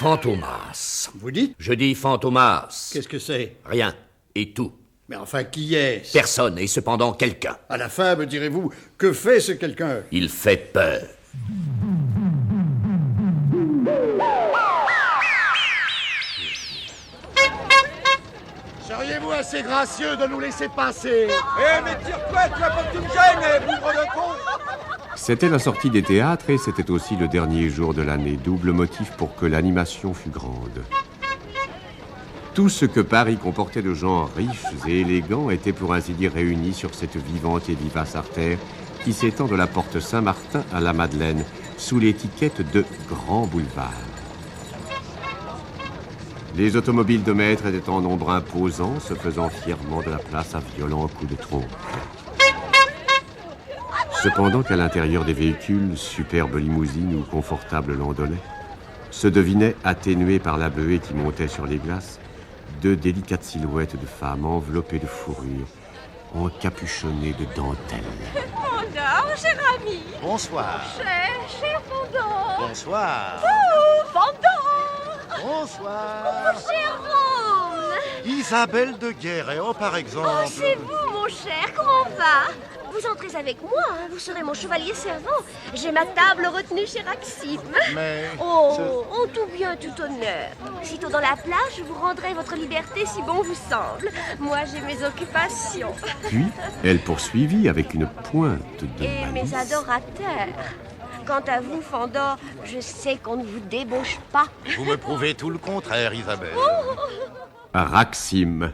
Fantomas. Vous dites? Je dis Fantomas. Qu'est-ce que c'est? Rien. Et tout. Mais enfin, qui est-ce? Personne, et cependant quelqu'un. À la fin, me direz-vous, que fait ce quelqu'un? Il fait peur. Seriez-vous assez gracieux de nous laisser passer? Eh mais tire-toi, tu vas pas que tu me gênes, bougre de con! C'était la sortie des théâtres et c'était aussi le dernier jour de l'année, double motif pour que l'animation fût grande. Tout ce que Paris comportait de gens riches et élégants était pour ainsi dire réuni sur cette vivante et vivace artère qui s'étend de la porte Saint-Martin à la Madeleine, sous l'étiquette de Grand Boulevard. Les automobiles de maître étaient en nombre imposant, se faisant fièrement de la place à violents coups de trompe. Cependant qu'à l'intérieur des véhicules, superbes limousines ou confortables landolets, se devinaient, atténués par la buée qui montait sur les glaces, deux délicates silhouettes de femmes enveloppées de fourrure, encapuchonnées de dentelle. Fandor, cher ami. Bonsoir. Cher Fandor. Bonsoir. Oh, Fandor. Bonsoir. Cher Rome. Isabelle de Guéréo, par exemple. Oh, c'est vous, mon cher. Comment va? Vous entrez avec moi, hein. Vous serez mon chevalier servant. J'ai ma table retenue chez Raxime. Mais... Oh, en tout bien, tout honneur. Sitôt dans la plage, je vous rendrai votre liberté si bon vous semble. Moi, j'ai mes occupations. Puis, elle poursuivit avec une pointe de Et mes malice. adorateurs. Quant à vous, Fandor, je sais qu'on ne vous débauche pas. Vous me prouvez tout le contraire, Isabelle. Raxime.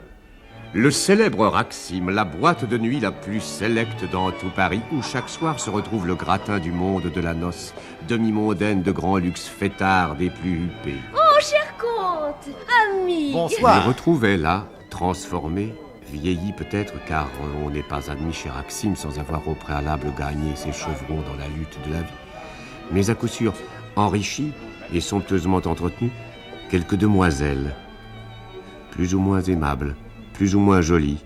Le célèbre Raxime, la boîte de nuit la plus sélecte dans tout Paris, où chaque soir se retrouve le gratin du monde de la noce, demi-mondaine de grand luxe fêtard des plus huppés. Oh, cher comte, ami. Il Bonsoir. retrouvait là, transformé, vieilli peut-être, car on n'est pas admis chez Raxime sans avoir au préalable gagné ses chevrons dans la lutte de la vie. Mais à coup sûr, enrichi et somptueusement entretenu, quelques demoiselles, plus ou moins aimables, plus ou moins jolies,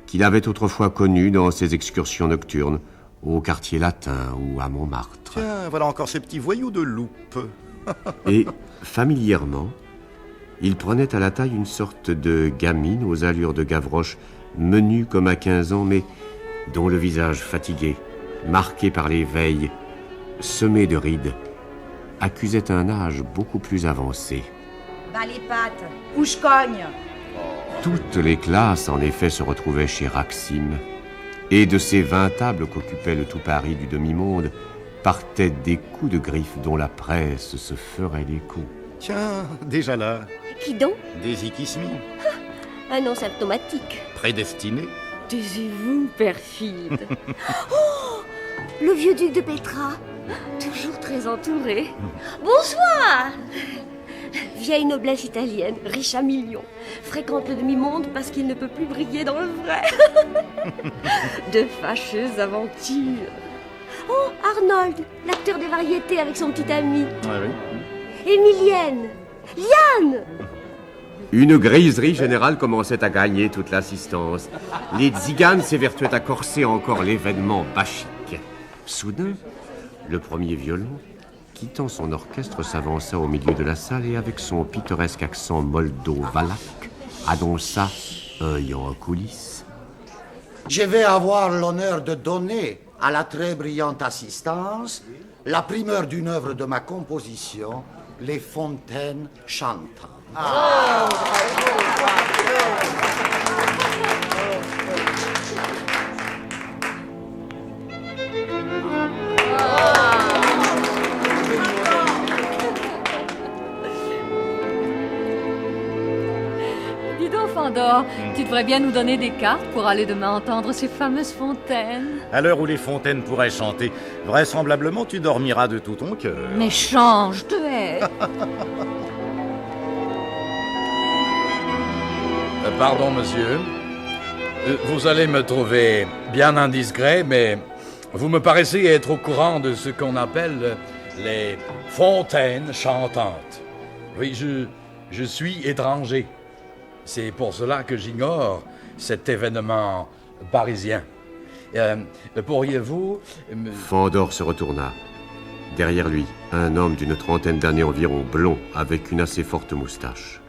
qu'il avait autrefois connues dans ses excursions nocturnes, au quartier latin ou à Montmartre. Tiens, voilà encore ces petits voyous de loupe. Et, familièrement, il prenait à la taille une sorte de gamine aux allures de Gavroche, menue comme à 15 ans, mais dont le visage fatigué, marqué par les veilles, semé de rides, accusait un âge beaucoup plus avancé. Bas les pattes, ou je cogne. Toutes les classes, en effet, se retrouvaient chez Raxime. Et de ces 20 tables qu'occupait le tout Paris du demi-monde, partaient des coups de griffe dont la presse se ferait l'écho. Tiens, déjà là. Qui donc? Des Ikismi. Un nom symptomatique. Prédestinés. Taisez-vous, perfide. Oh, le vieux duc de Petra. Toujours très entouré. Bonsoir. Vieille noblesse italienne, riche à millions, fréquente le demi-monde parce qu'il ne peut plus briller dans le vrai. De fâcheuses aventures. Oh, Arnold, l'acteur des variétés avec son petit ami. Ah oui. Émilienne. Liane. Une griserie générale commençait à gagner toute l'assistance. Les tziganes s'évertuaient à corser encore l'événement bachique. Soudain, le premier violon, quittant son orchestre, s'avança au milieu de la salle et avec son pittoresque accent moldo-valaque, annonça, œil en coulisses. Je vais avoir l'honneur de donner à la très brillante assistance la primeur d'une œuvre de ma composition, Les Fontaines chantantes. Dis donc, Fandor, tu devrais bien nous donner des cartes pour aller demain entendre ces fameuses fontaines. À l'heure où les fontaines pourraient chanter, vraisemblablement tu dormiras de tout ton cœur. Mais change de hais. Pardon, monsieur. Vous allez me trouver bien indiscret, mais vous me paraissez être au courant de ce qu'on appelle les fontaines chantantes. Oui, je suis étranger. C'est pour cela que j'ignore cet événement parisien. Pourriez-vous... Fandor se retourna. Derrière lui, un homme d'une trentaine d'années environ, blond, avec une assez forte moustache.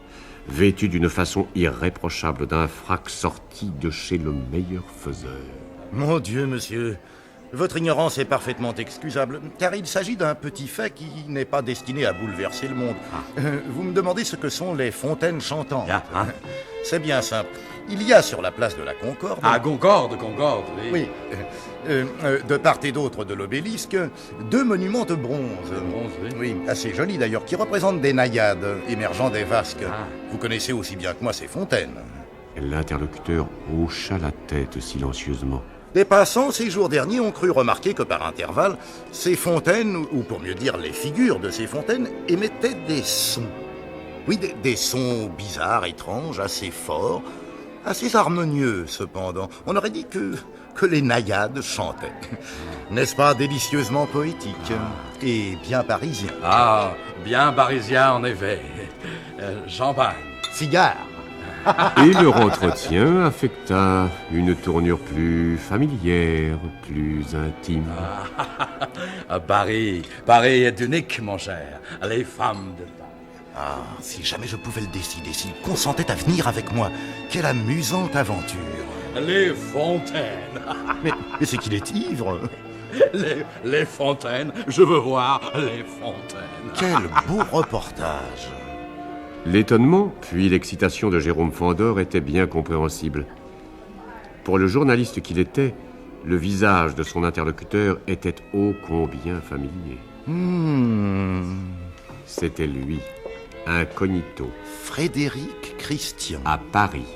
Vêtu d'une façon irréprochable d'un frac sorti de chez le meilleur faiseur. Mon Dieu, monsieur, votre ignorance est parfaitement excusable, car il s'agit d'un petit fait qui n'est pas destiné à bouleverser le monde. Vous me demandez ce que sont les fontaines chantantes. C'est bien simple. Il y a sur la place de la Concorde... Ah, Concorde, oui. Oui. De part et d'autre de l'obélisque, 2 monuments de bronze. Oui, assez jolis d'ailleurs, qui représentent des naïades émergeant des vasques. Vous connaissez aussi bien que moi ces fontaines. L'interlocuteur hocha la tête silencieusement. Des passants, ces jours derniers, ont cru remarquer que par intervalle, ces fontaines, ou pour mieux dire les figures de ces fontaines, émettaient des sons. Oui, des sons bizarres, étranges, assez forts, assez harmonieux cependant. On aurait dit que les naïades chantaient. N'est-ce pas délicieusement poétique et bien parisien? Ah, bien parisien en effet. Champagne. Cigare. Et leur entretien affecta une tournure plus familière, plus intime. Paris est unique, mon cher. Les femmes de Paris. Ah, si jamais je pouvais le décider, s'il consentait à venir avec moi, quelle amusante aventure. Les fontaines. Mais c'est qu'il est ivre. Les fontaines, je veux voir les fontaines. Quel beau reportage. L'étonnement, puis l'excitation de Jérôme Fandor étaient bien compréhensibles. Pour le journaliste qu'il était, le visage de son interlocuteur était ô combien familier. C'était lui, incognito. Frédéric Christian. À Paris,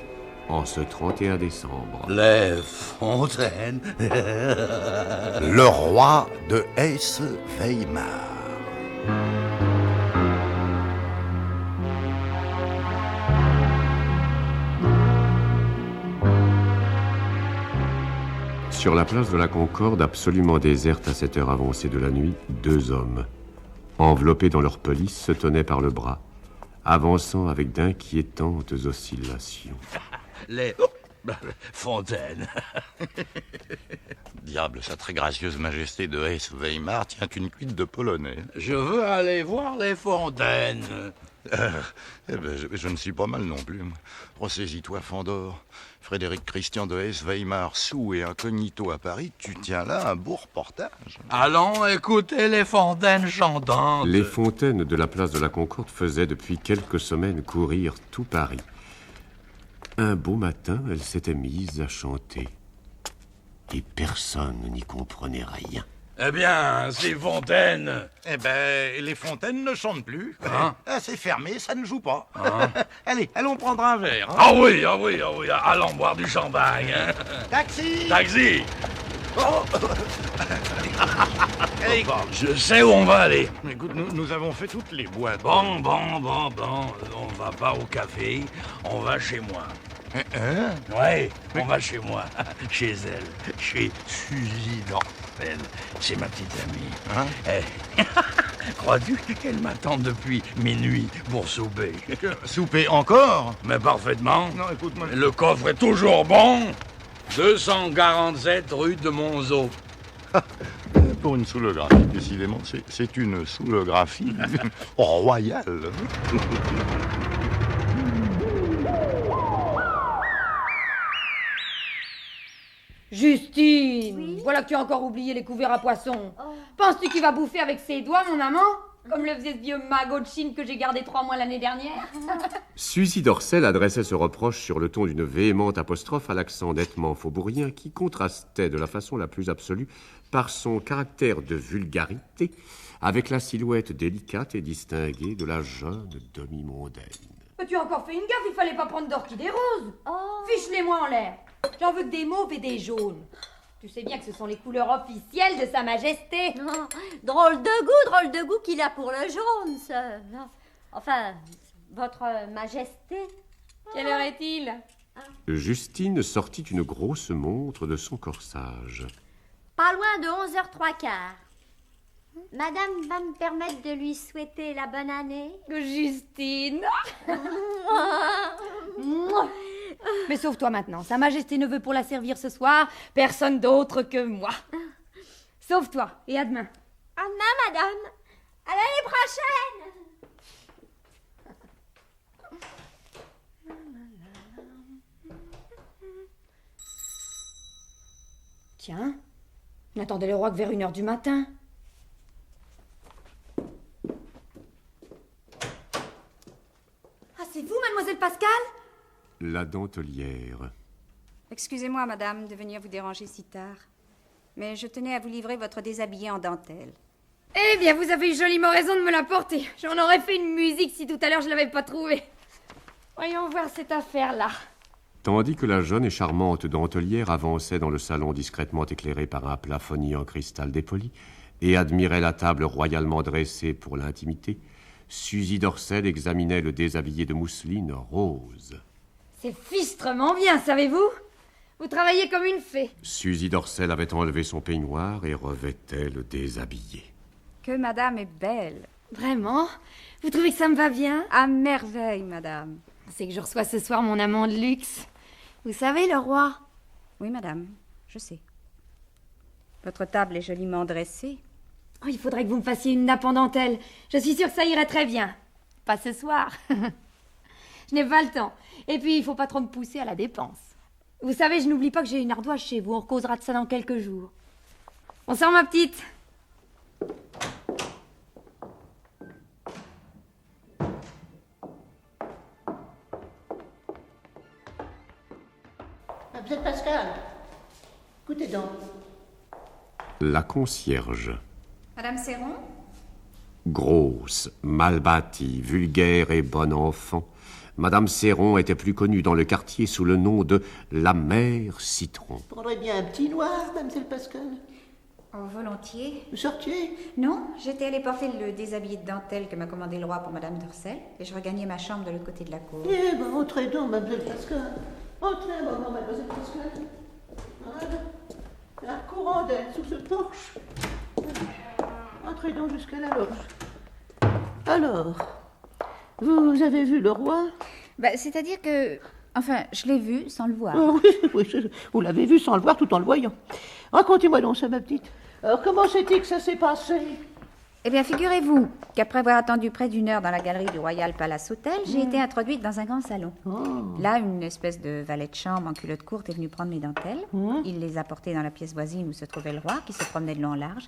en ce 31 décembre. Les fontaines. Le roi de Hesse-Weimar. Sur la place de la Concorde, absolument déserte à cette heure avancée de la nuit, 2 hommes, enveloppés dans leur pelisse, se tenaient par le bras, avançant avec d'inquiétantes oscillations. Les fontaines. Diable, sa très gracieuse majesté de Hesse-Weimar tient une cuite de polonais. Je veux aller voir les fontaines. Je ne suis pas mal non plus. Ressaisis-toi, Fandor. Frédéric Christian de Hesse-Weimar, sous et incognito à Paris, tu tiens là un beau reportage. Allons écouter les fontaines chantantes. Les fontaines de la place de la Concorde faisaient depuis quelques semaines courir tout Paris. Un beau matin, elles s'étaient mises à chanter. Et personne n'y comprenait rien. Eh bien, ces fontaines... Eh ben, les fontaines ne chantent plus. C'est fermé, ça ne joue pas. Allez, allons prendre un verre. Ah oui, allons boire du champagne. Taxi. Oh. Je sais où on va aller. Écoute, nous avons fait toutes les boîtes. Bon. On va pas au café, on va chez moi. Ouais, on va chez moi, chez elle, chez Suzy Dorfel. C'est ma petite amie. Crois-tu qu'elle m'attend depuis minuit pour souper? Souper encore? Mais parfaitement. Non, écoute-moi. Le coffre est toujours bon. 247 rue de Monceau. Pour une sous-lographie, décidément, c'est une sous-lographie royale. Justine, voilà que tu as encore oublié les couverts à poissons. Penses-tu qu'il va bouffer avec ses doigts, mon amant? Comme le faisait ce vieux magot de Chine que j'ai gardé 3 mois l'année dernière. Suzy Dorcel adressait ce reproche sur le ton d'une véhémente apostrophe à l'accent nettement faubourien qui contrastait de la façon la plus absolue par son caractère de vulgarité avec la silhouette délicate et distinguée de la jeune demi-mondaine. Mais tu as encore fait une gaffe, il fallait pas prendre d'orchidées roses. Fiche-les-moi en l'air. J'en veux que des mauves et des jaunes. Tu sais bien que ce sont les couleurs officielles de Sa Majesté. Drôle de goût qu'il a pour le jaune, ça. Enfin, votre Majesté. Quelle heure est-il? Justine sortit une grosse montre de son corsage. Pas loin de 11h03. Madame va me permettre de lui souhaiter la bonne année. Justine. Mais sauve-toi maintenant. Sa Majesté ne veut pour la servir ce soir personne d'autre que moi. Sauve-toi et à demain. À Anna, madame. À l'année prochaine. Tiens, on attendait le roi que vers 1h du matin. Ah, c'est vous, mademoiselle Pascal? La dentelière. Excusez-moi, madame, de venir vous déranger si tard. Mais je tenais à vous livrer votre déshabillé en dentelle. Eh bien, vous avez eu joliment raison de me l'apporter. J'en aurais fait une musique si tout à l'heure je l'avais pas trouvée. Voyons voir cette affaire-là. Tandis que la jeune et charmante dentelière avançait dans le salon discrètement éclairé par un plafonnier en cristal dépoli et admirait la table royalement dressée pour l'intimité, Suzy d'Orsel examinait le déshabillé de mousseline rose. C'est fistrement bien, savez-vous? Vous travaillez comme une fée. Suzy d'Orsel avait enlevé son peignoir et revêtait le déshabillé. Que madame est belle. Vraiment? Vous trouvez que ça me va bien? À merveille, madame. C'est que je reçois ce soir mon amant de luxe. Vous savez, le roi? Oui, madame, je sais. Votre table est joliment dressée. Oh, il faudrait que vous me fassiez une nappe en dentelle. Je suis sûre que ça irait très bien. Pas ce soir. Je n'ai pas le temps. Et puis, il faut pas trop me pousser à la dépense. Vous savez, je n'oublie pas que j'ai une ardoise chez vous. On causera de ça dans quelques jours. Bonsoir, ma petite. Mademoiselle Pascal, écoutez donc. La concierge. Madame Serron? Grosse, mal bâtie, vulgaire et bonne enfant, Madame Serron était plus connue dans le quartier sous le nom de la mère Citron. Vous prendrez bien un petit noir, Mademoiselle Pascal? Oh, volontiers. Vous sortiez? Non, j'étais allée porter le déshabillé de dentelle que m'a commandé le roi pour Madame d'Orsel, et je regagnais ma chambre de l'autre côté de la cour. Eh ben, entrez donc, Mademoiselle Pascal. Entrez un moment, Mademoiselle Pascal. Voilà. Un courant d'air sous ce porche. Entrez donc jusqu'à la loge. Alors, vous avez vu le roi? C'est-à-dire que... Enfin, je l'ai vu sans le voir. Oh, oui, vous l'avez vu sans le voir tout en le voyant. Racontez-moi donc ça, ma petite. Alors, comment c'était que ça s'est passé? Eh bien, figurez-vous qu'après avoir attendu près d'1 heure dans la galerie du Royal Palace Hotel, j'ai été introduite dans un grand salon. Là, une espèce de valet de chambre en culotte courte est venu prendre mes dentelles. Il les a portées dans la pièce voisine où se trouvait le roi, qui se promenait de long en large.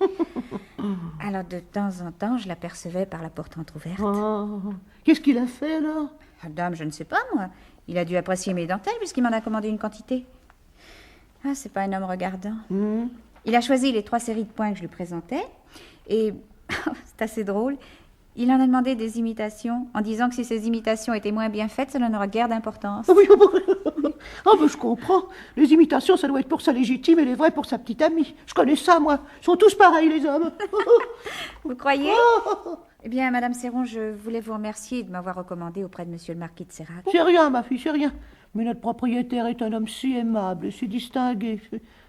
Alors, de temps en temps, je l'apercevais par la porte entrouverte. Qu'est-ce qu'il a fait, là? Dame, je ne sais pas, moi. Il a dû apprécier mes dentelles puisqu'il m'en a commandé une quantité. Ah, c'est pas un homme regardant. Il a choisi les 3 séries de points que je lui présentais et... c'est assez drôle. Il en a demandé des imitations en disant que si ces imitations étaient moins bien faites, cela n'aurait guère d'importance. Oui, je comprends. Les imitations, ça doit être pour sa légitime et les vraies pour sa petite amie. Je connais ça, moi. Ils sont tous pareils, les hommes. Vous croyez? Eh bien, Madame Serron, je voulais vous remercier de m'avoir recommandé auprès de Monsieur le Marquis de Sérac. C'est rien, ma fille, c'est rien. Mais notre propriétaire est un homme si aimable, si distingué,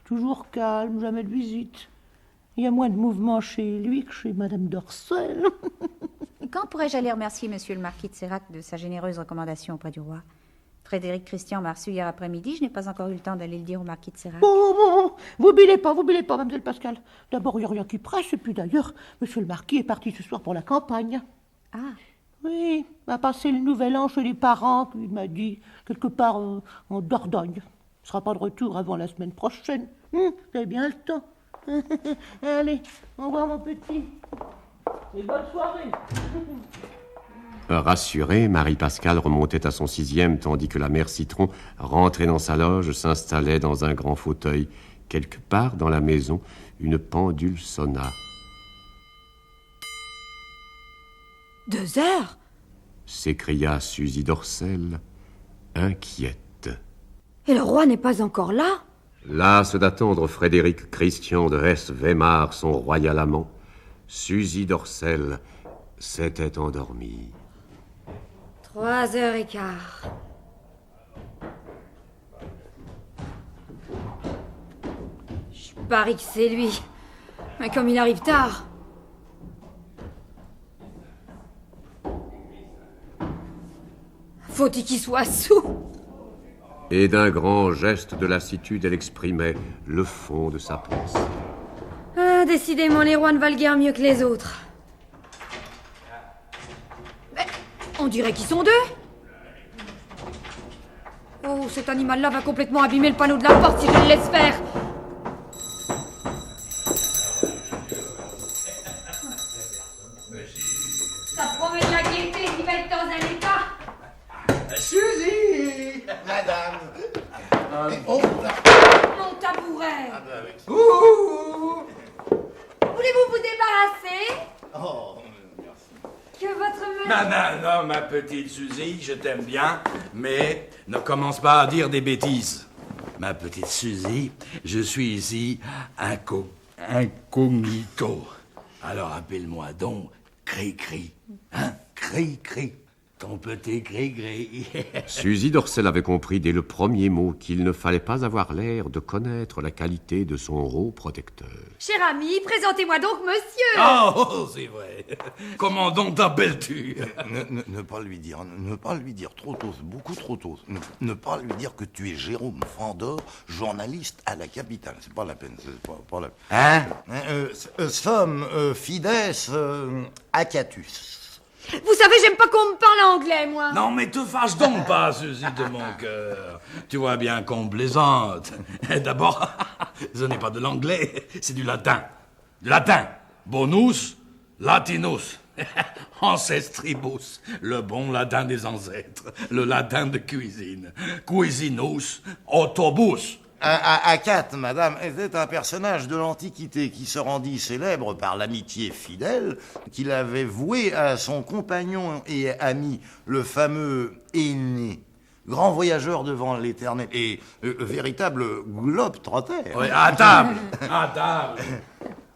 toujours calme, jamais de visite. Il y a moins de mouvement chez lui que chez Madame d'Orsel. Quand pourrais-je aller remercier Monsieur le Marquis de Sérac de sa généreuse recommandation auprès du roi? Frédéric Christian m'a reçu hier après-midi. Je n'ai pas encore eu le temps d'aller le dire au Marquis de Sérac. Bon, vous bilez pas, Mademoiselle Pascal. D'abord, il n'y a rien qui presse, et puis d'ailleurs, Monsieur le Marquis est parti ce soir pour la campagne. Ah. Oui, il va passer le nouvel an chez les parents, puis il m'a dit, quelque part en Dordogne. Il ne sera pas de retour avant la semaine prochaine. Vous avez bien le temps. Allez, au revoir mon petit. Et bonne soirée. Rassurée, Marie-Pascale remontait à son 6e, tandis que la mère Citron, rentrée dans sa loge, s'installait dans un grand fauteuil. Quelque part dans la maison, une pendule sonna. 2 heures? S'écria Suzy d'Orsel, inquiète. Et le roi n'est pas encore là? Lasse d'attendre Frédéric Christian de Hesse-Weimar, son royal amant, Suzy d'Orsel s'était endormie. 3h15. Je parie que c'est lui. Mais comme il arrive tard. Faut-il qu'il soit sous? Et d'un grand geste de lassitude, elle exprimait le fond de sa pensée. décidément, les rois ne valent guère mieux que les autres. Mais on dirait qu'ils sont deux. Oh, cet animal-là va complètement abîmer le panneau de la porte si je le laisse faire. Ça promet de la gaieté qui va être dans un état. Suzy! Madame! Mon tabouret. Voulez-vous vous débarrasser? Oh, Que votre mère... Non, ma petite Suzy, je t'aime bien, mais ne commence pas à dire des bêtises. Ma petite Suzy, je suis ici incognito. Alors appelle-moi donc Cri-Cri. Hein? Cri-Cri. Ton petit Cri-Cri. Suzy d'Orsel avait compris dès le premier mot qu'il ne fallait pas avoir l'air de connaître la qualité de son rot protecteur. Cher ami, présentez-moi donc monsieur. Oh, c'est vrai. Comment donc t'appelles-tu? Ne pas lui dire trop tôt, beaucoup trop tôt. Ne pas lui dire que tu es Jérôme Fandor, journaliste à la capitale. C'est pas la peine, pas la peine. Hein? Somme fides acatus. Vous savez, j'aime pas qu'on me parle anglais, moi. Non, mais te fâche donc pas, Suzy de mon cœur. Tu vois bien qu'on plaisante. D'abord, ce n'est pas de l'anglais, c'est du latin. Du latin. Bonus, latinus. Ancestribus, le bon latin des ancêtres. Le latin de cuisine. Cuisinus, autobus. Acat, madame, était un personnage de l'Antiquité qui se rendit célèbre par l'amitié fidèle qu'il avait vouée à son compagnon et ami, le fameux Énée, grand voyageur devant l'éternel et véritable globe-trotter. Oui, à table, à table,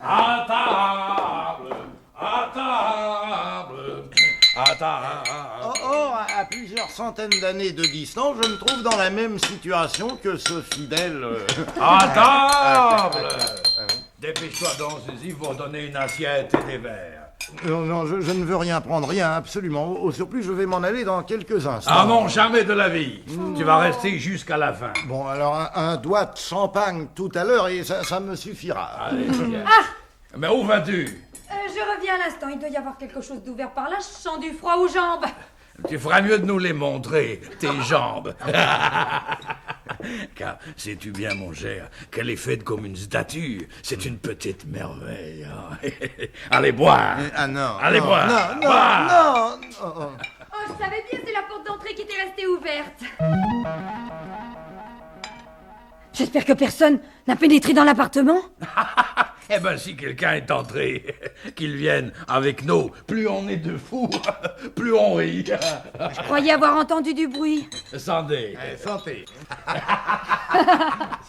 à table, à table, à table. Or, à plusieurs centaines d'années de distance, je me trouve dans la même situation que ce fidèle... À table! Dépêche-toi donc, Suzy, pour donner une assiette et des verres. Non, je ne veux rien prendre, rien, absolument. Au surplus, je vais m'en aller dans quelques instants. Ah non, jamais de la vie. Tu vas rester jusqu'à la fin. Bon, alors un doigt de champagne tout à l'heure et ça me suffira. Allez, viens. Mais où vas-tu? Je reviens à l'instant. Il doit y avoir quelque chose d'ouvert par là. Je sens du froid aux jambes. Tu feras mieux de nous les montrer, tes jambes. Car sais-tu bien, mon cher, qu'elle est faite comme une statue. C'est une petite merveille. Allez boire. Ah non. Allez boire. Non. Oh, je savais bien, c'est la porte d'entrée qui était restée ouverte. J'espère que personne n'a pénétré dans l'appartement. Eh ben, si quelqu'un est entré, qu'il vienne avec nous. Plus on est de fous, plus on rit. Je croyais avoir entendu du bruit. Santé. Santé.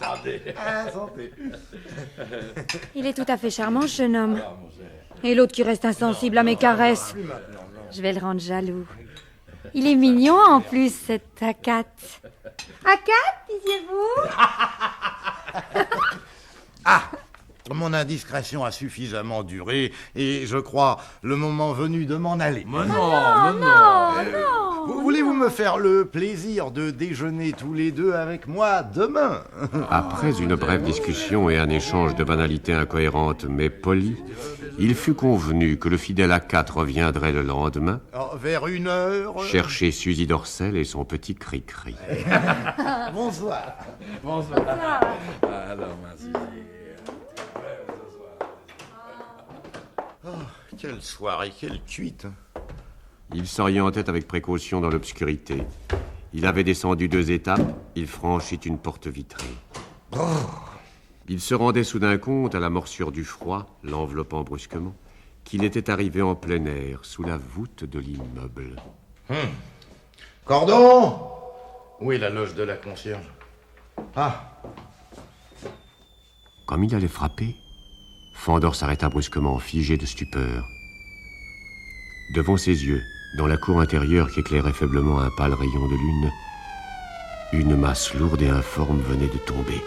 Santé. Santé. Il est tout à fait charmant, ce jeune homme. Et l'autre qui reste insensible à mes caresses. Je vais le rendre jaloux. Il est mignon, en plus, cet Acat. Acat, disiez-vous? Ah! Mon indiscrétion a suffisamment duré et je crois le moment venu de m'en aller. Mais non. Voulez-vous me faire le plaisir de déjeuner tous les deux avec moi demain? Après une brève discussion et un échange de banalités incohérentes mais polies, il fut convenu que le fidèle Acat reviendrait le lendemain vers 1h chercher Suzy d'Orsel et son petit Cri-Cri. Bonsoir. Bonsoir. Alors, merci. Oh, quelle soirée, quelle cuite. Il s'orientait avec précaution dans l'obscurité. Il avait descendu 2 étapes, il franchit une porte vitrée. Il se rendait soudain compte, à la morsure du froid, l'enveloppant brusquement, qu'il était arrivé en plein air, sous la voûte de l'immeuble. Cordon! Où est la loge de la concierge? Ah! Comme il allait frapper, Fandor s'arrêta brusquement, figé de stupeur. Devant ses yeux, dans la cour intérieure qu'éclairait faiblement un pâle rayon de lune, une masse lourde et informe venait de tomber.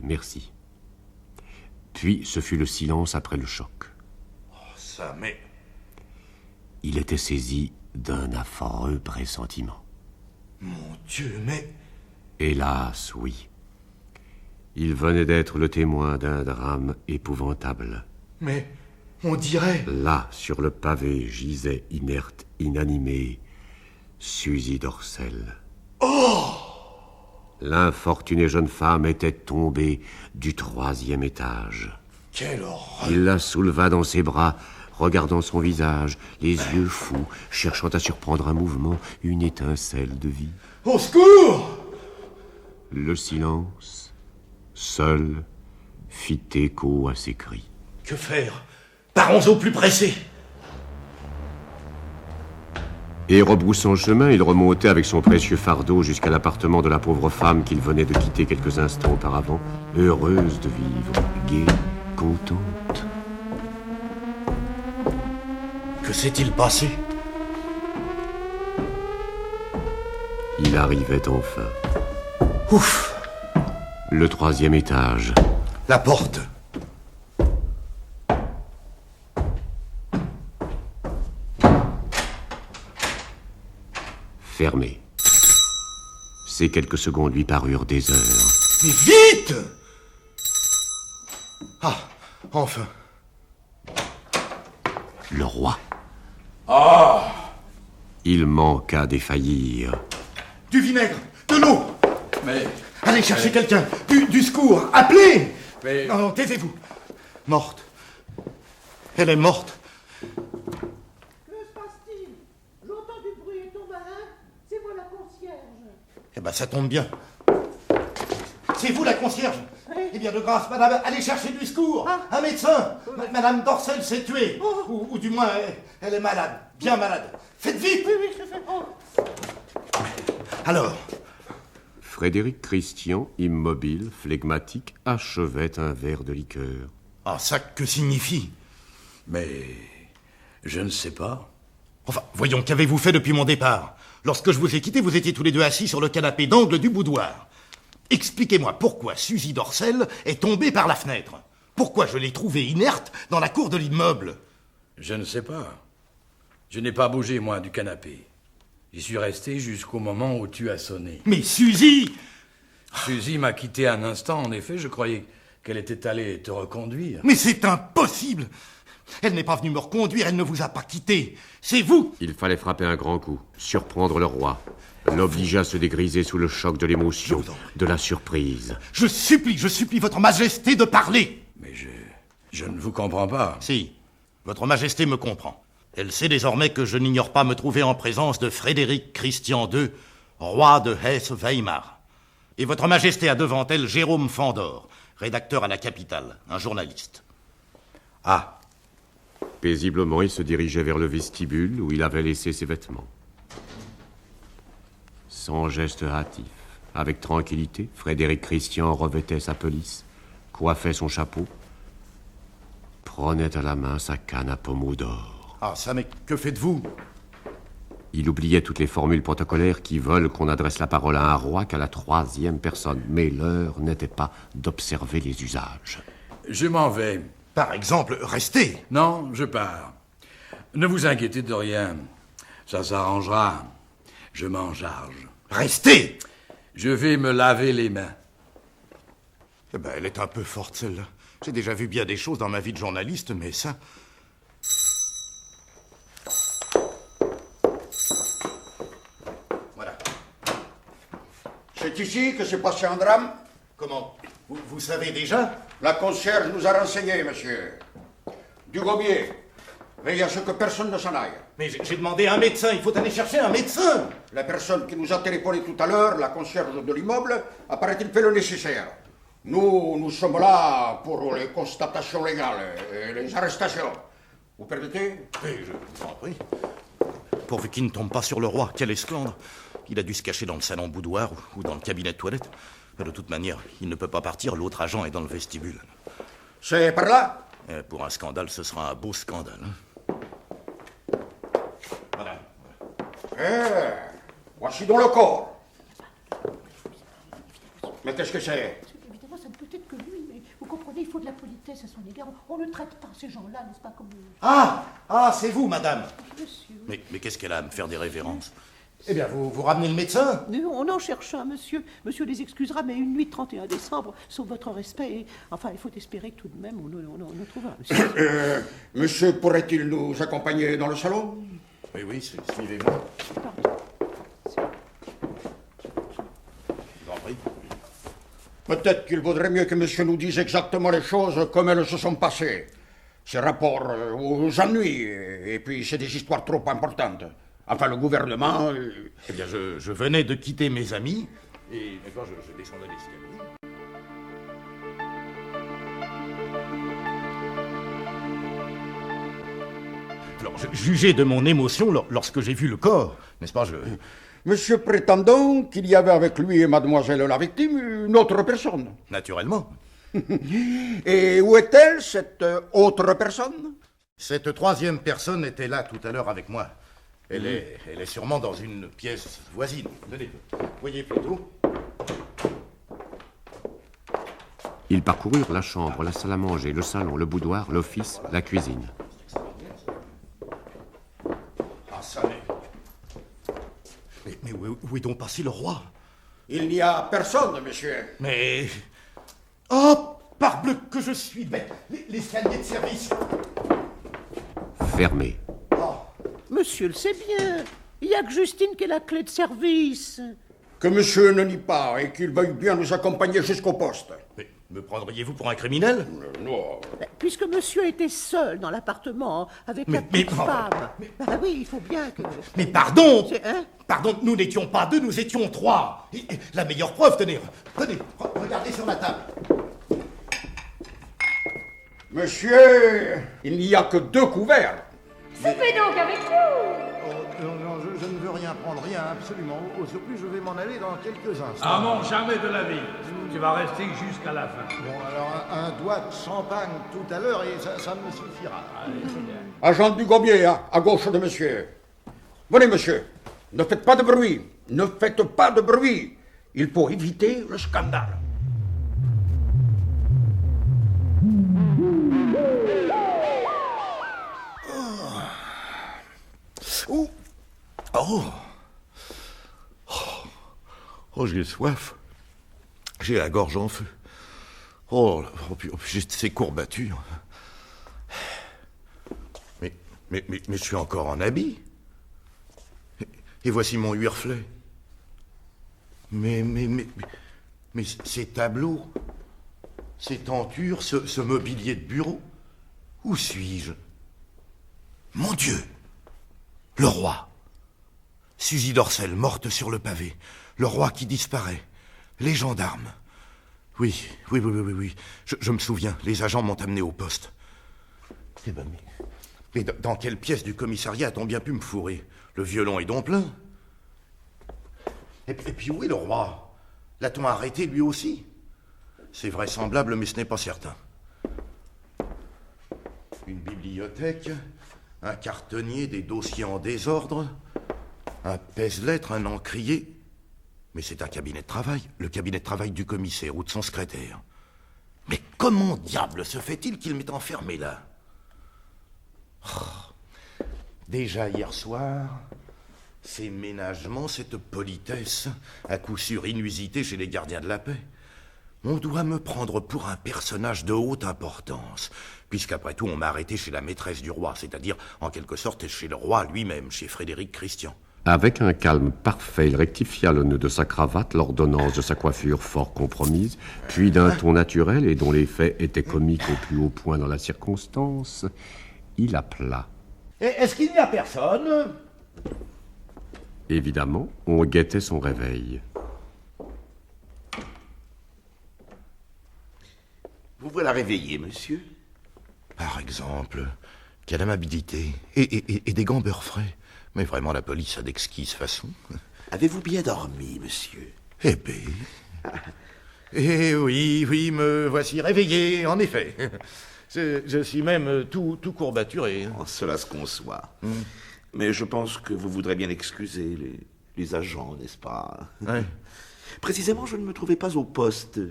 Merci. Puis ce fut le silence après le choc. Oh, ça mais... Il était saisi d'un affreux pressentiment. Mon Dieu, mais... Hélas, oui. Il venait d'être le témoin d'un drame épouvantable. Mais on dirait... Là, sur le pavé, gisait inerte, inanimée, Suzy Dorcel. Oh! L'infortunée jeune femme était tombée du 3e étage. Quelle horreur! Il la souleva dans ses bras, regardant son visage, les yeux fous, cherchant à surprendre un mouvement, une étincelle de vie. Au secours! Le silence, seul, fit écho à ses cris. Que faire? Partons au plus pressé. Et rebroussant chemin, il remontait avec son précieux fardeau jusqu'à l'appartement de la pauvre femme qu'il venait de quitter quelques instants auparavant, heureuse de vivre, gaie, contente. Que s'est-il passé? Il arrivait enfin. Ouf! Le 3e étage. La porte. Fermé. Ces quelques secondes lui parurent des heures. Mais vite! Ah, enfin. Le roi. Ah! Il manqua défaillir. Du vinaigre, de l'eau. Mais... Allez chercher quelqu'un. Du secours. Appelez! Mais... Non, taisez-vous. Morte. Elle est morte. Que se passe-t-il? J'entends du bruit et tombe malade. C'est moi la concierge. Eh ben, ça tombe bien. C'est vous la concierge? Oui. Eh bien, de grâce, madame, allez chercher du secours. Un médecin. Madame Dorcel s'est tuée. Ou du moins, elle est malade. Bien malade. Faites vite. Oui, je fais. Alors? Frédéric Christian, immobile, flegmatique, achevait un verre de liqueur. Ah, ça, que signifie? Mais... je ne sais pas. Enfin, voyons, qu'avez-vous fait depuis mon départ? Lorsque je vous ai quitté, vous étiez tous les deux assis sur le canapé d'angle du boudoir. Expliquez-moi pourquoi Suzy Dorcel est tombée par la fenêtre. Pourquoi je l'ai trouvée inerte dans la cour de l'immeuble? Je ne sais pas. Je n'ai pas bougé, moi, du canapé. J'y suis resté jusqu'au moment où tu as sonné. Mais Suzy! Suzy m'a quitté un instant, en effet. Je croyais qu'elle était allée te reconduire. Mais c'est impossible! Elle n'est pas venue me reconduire, elle ne vous a pas quitté. C'est vous! Il fallait frapper un grand coup, surprendre le roi, l'obliger à se dégriser sous le choc de l'émotion, de la surprise. Je supplie votre majesté de parler! Mais je ne vous comprends pas. Si, votre majesté me comprend. Elle sait désormais que je n'ignore pas me trouver en présence de Frédéric Christian II, roi de Hesse-Weimar. Et votre majesté a devant elle Jérôme Fandor, rédacteur à la capitale, un journaliste. Ah. Paisiblement, il se dirigeait vers le vestibule où il avait laissé ses vêtements. Sans geste hâtif, avec tranquillité, Frédéric Christian revêtait sa pelisse, coiffait son chapeau, prenait à la main sa canne à pommeau d'or. Ah, ça, mais que faites-vous? Il oubliait toutes les formules protocolaires qui veulent qu'on adresse la parole à un roi qu'à la 3e personne. Mais l'heure n'était pas d'observer les usages. Je m'en vais. Par exemple, restez. Non, je pars. Ne vous inquiétez de rien. Ça s'arrangera. Je m'en charge. Restez! Je vais me laver les mains. Eh ben, elle est un peu forte, celle-là. J'ai déjà vu bien des choses dans ma vie de journaliste, mais ça... Voilà. C'est ici que s'est passé un drame? Comment? Vous savez déjà? La concierge nous a renseigné, monsieur. Du Gobier. Veillez à ce que personne ne s'en aille. Mais j'ai demandé un médecin, il faut aller chercher un médecin! La personne qui nous a téléphoné tout à l'heure, la concierge de l'immeuble, a paraît-il fait le nécessaire. Nous sommes là pour les constatations légales et les arrestations. Vous permettez? Oui, je vous en prie. Pourvu qu'il ne tombe pas sur le roi, quel esclandre! Il a dû se cacher dans le salon boudoir ou dans le cabinet de toilette. De toute manière, il ne peut pas partir, l'autre agent est dans le vestibule. C'est par là? Pour un scandale, ce sera un beau scandale. Voilà. Voici donc le corps. Mais qu'est-ce que c'est? Évidemment, ça ne peut être que lui, mais vous comprenez, il faut de la politesse à son égard. On ne traite pas ces gens-là, n'est-ce pas, comme... Ah, c'est vous, madame. Monsieur. Mais qu'est-ce qu'elle a à me faire des révérences? Eh bien, vous ramenez le médecin? On en cherche un, monsieur. Monsieur les excusera, mais une nuit de 31 décembre, sauf votre respect. Et, enfin, il faut espérer que tout de même, on trouve un, monsieur. Monsieur pourrait-il nous accompagner dans le salon? Oui, suivez-moi. Peut-être qu'il vaudrait mieux que monsieur nous dise exactement les choses comme elles se sont passées. Ces rapports aux ennuis, et puis c'est des histoires trop importantes. Enfin, le gouvernement... Eh bien, je venais de quitter mes amis, et maintenant je descendais l'escalier. Alors, jugez de mon émotion lorsque j'ai vu le corps, n'est-ce pas? Monsieur prétend donc qu'il y avait avec lui et mademoiselle la victime une autre personne. Naturellement. Et où est-elle, cette autre personne? Cette troisième personne était là tout à l'heure avec moi. Elle est sûrement dans une pièce voisine. Tenez, voyez plutôt. Ils parcoururent la chambre, la salle à manger, le salon, le boudoir, l'office, la cuisine. Ah, ça, mais où est donc passé le roi? Il n'y a personne, monsieur. Mais... Oh, parbleu que je suis bête. L'escalier de service. Fermé. Monsieur le sait bien. Il n'y a que Justine qui a la clé de service. Que monsieur ne nie pas et qu'il veuille bien nous accompagner jusqu'au poste. Mais me prendriez-vous pour un criminel? Non. Puisque monsieur était seul dans l'appartement avec la petite femme. Ah oui, il faut bien que... Mais pardon! Hein? Pardon, nous n'étions pas deux, nous étions trois. Et la meilleure preuve, tenez, regardez sur la table. Monsieur, il n'y a que 2 couverts. Soupez donc avec nous. Non, je ne veux rien prendre, rien, absolument. Au surplus, je vais m'en aller dans quelques instants. Ah non, jamais de la vie. Tu vas rester jusqu'à la fin. Bon, alors un doigt de champagne tout à l'heure et ça me suffira. Agent du Gobier, à gauche de monsieur. Venez, monsieur. Ne faites pas de bruit. Ne faites pas de bruit. Il faut éviter le scandale. Oh, j'ai soif. J'ai la gorge en feu. Puis j'ai ces courbatures. Mais je suis encore en habit. Et voici mon huirflet. Mais ces tableaux, ces tentures, ce mobilier de bureau, où suis-je? Mon Dieu! Le roi! Suzy d'Orcel, morte sur le pavé. Le roi qui disparaît. Les gendarmes. Oui. Je me souviens, les agents m'ont amené au poste. Eh ben, mais dans quelle pièce du commissariat a-t-on bien pu me fourrer? Le violon est donc plein. Et puis où est le roi? L'a-t-on arrêté lui aussi? C'est vraisemblable, mais ce n'est pas certain. Une bibliothèque, un cartonnier, des dossiers en désordre, un pèse-lettres, un encrier. Mais c'est un cabinet de travail, le cabinet de travail du commissaire ou de son secrétaire. Mais comment diable se fait-il qu'il m'ait enfermé là? Déjà hier soir, ces ménagements, cette politesse, à coup sûr inusitée chez les gardiens de la paix. On doit me prendre pour un personnage de haute importance, puisqu'après tout on m'a arrêté chez la maîtresse du roi, c'est-à-dire en quelque sorte chez le roi lui-même, chez Frédéric Christian. Avec un calme parfait, il rectifia le nœud de sa cravate, l'ordonnance de sa coiffure fort compromise, puis d'un ton naturel et dont l'effet était comique au plus haut point dans la circonstance, il appela. Est-ce qu'il n'y a personne? Évidemment, on guettait son réveil. Vous voilà réveillé, monsieur? Par exemple, quelle amabilité. Et des gants beurre frais. Mais vraiment, la police a d'exquises façons. Avez-vous bien dormi, monsieur? Eh bien... Eh oui, me voici réveillé, en effet. Je suis même tout courbaturé. Oh, cela se conçoit. Mais je pense que vous voudrez bien excuser les agents, n'est-ce pas? Ouais. Précisément, je ne me trouvais pas au poste.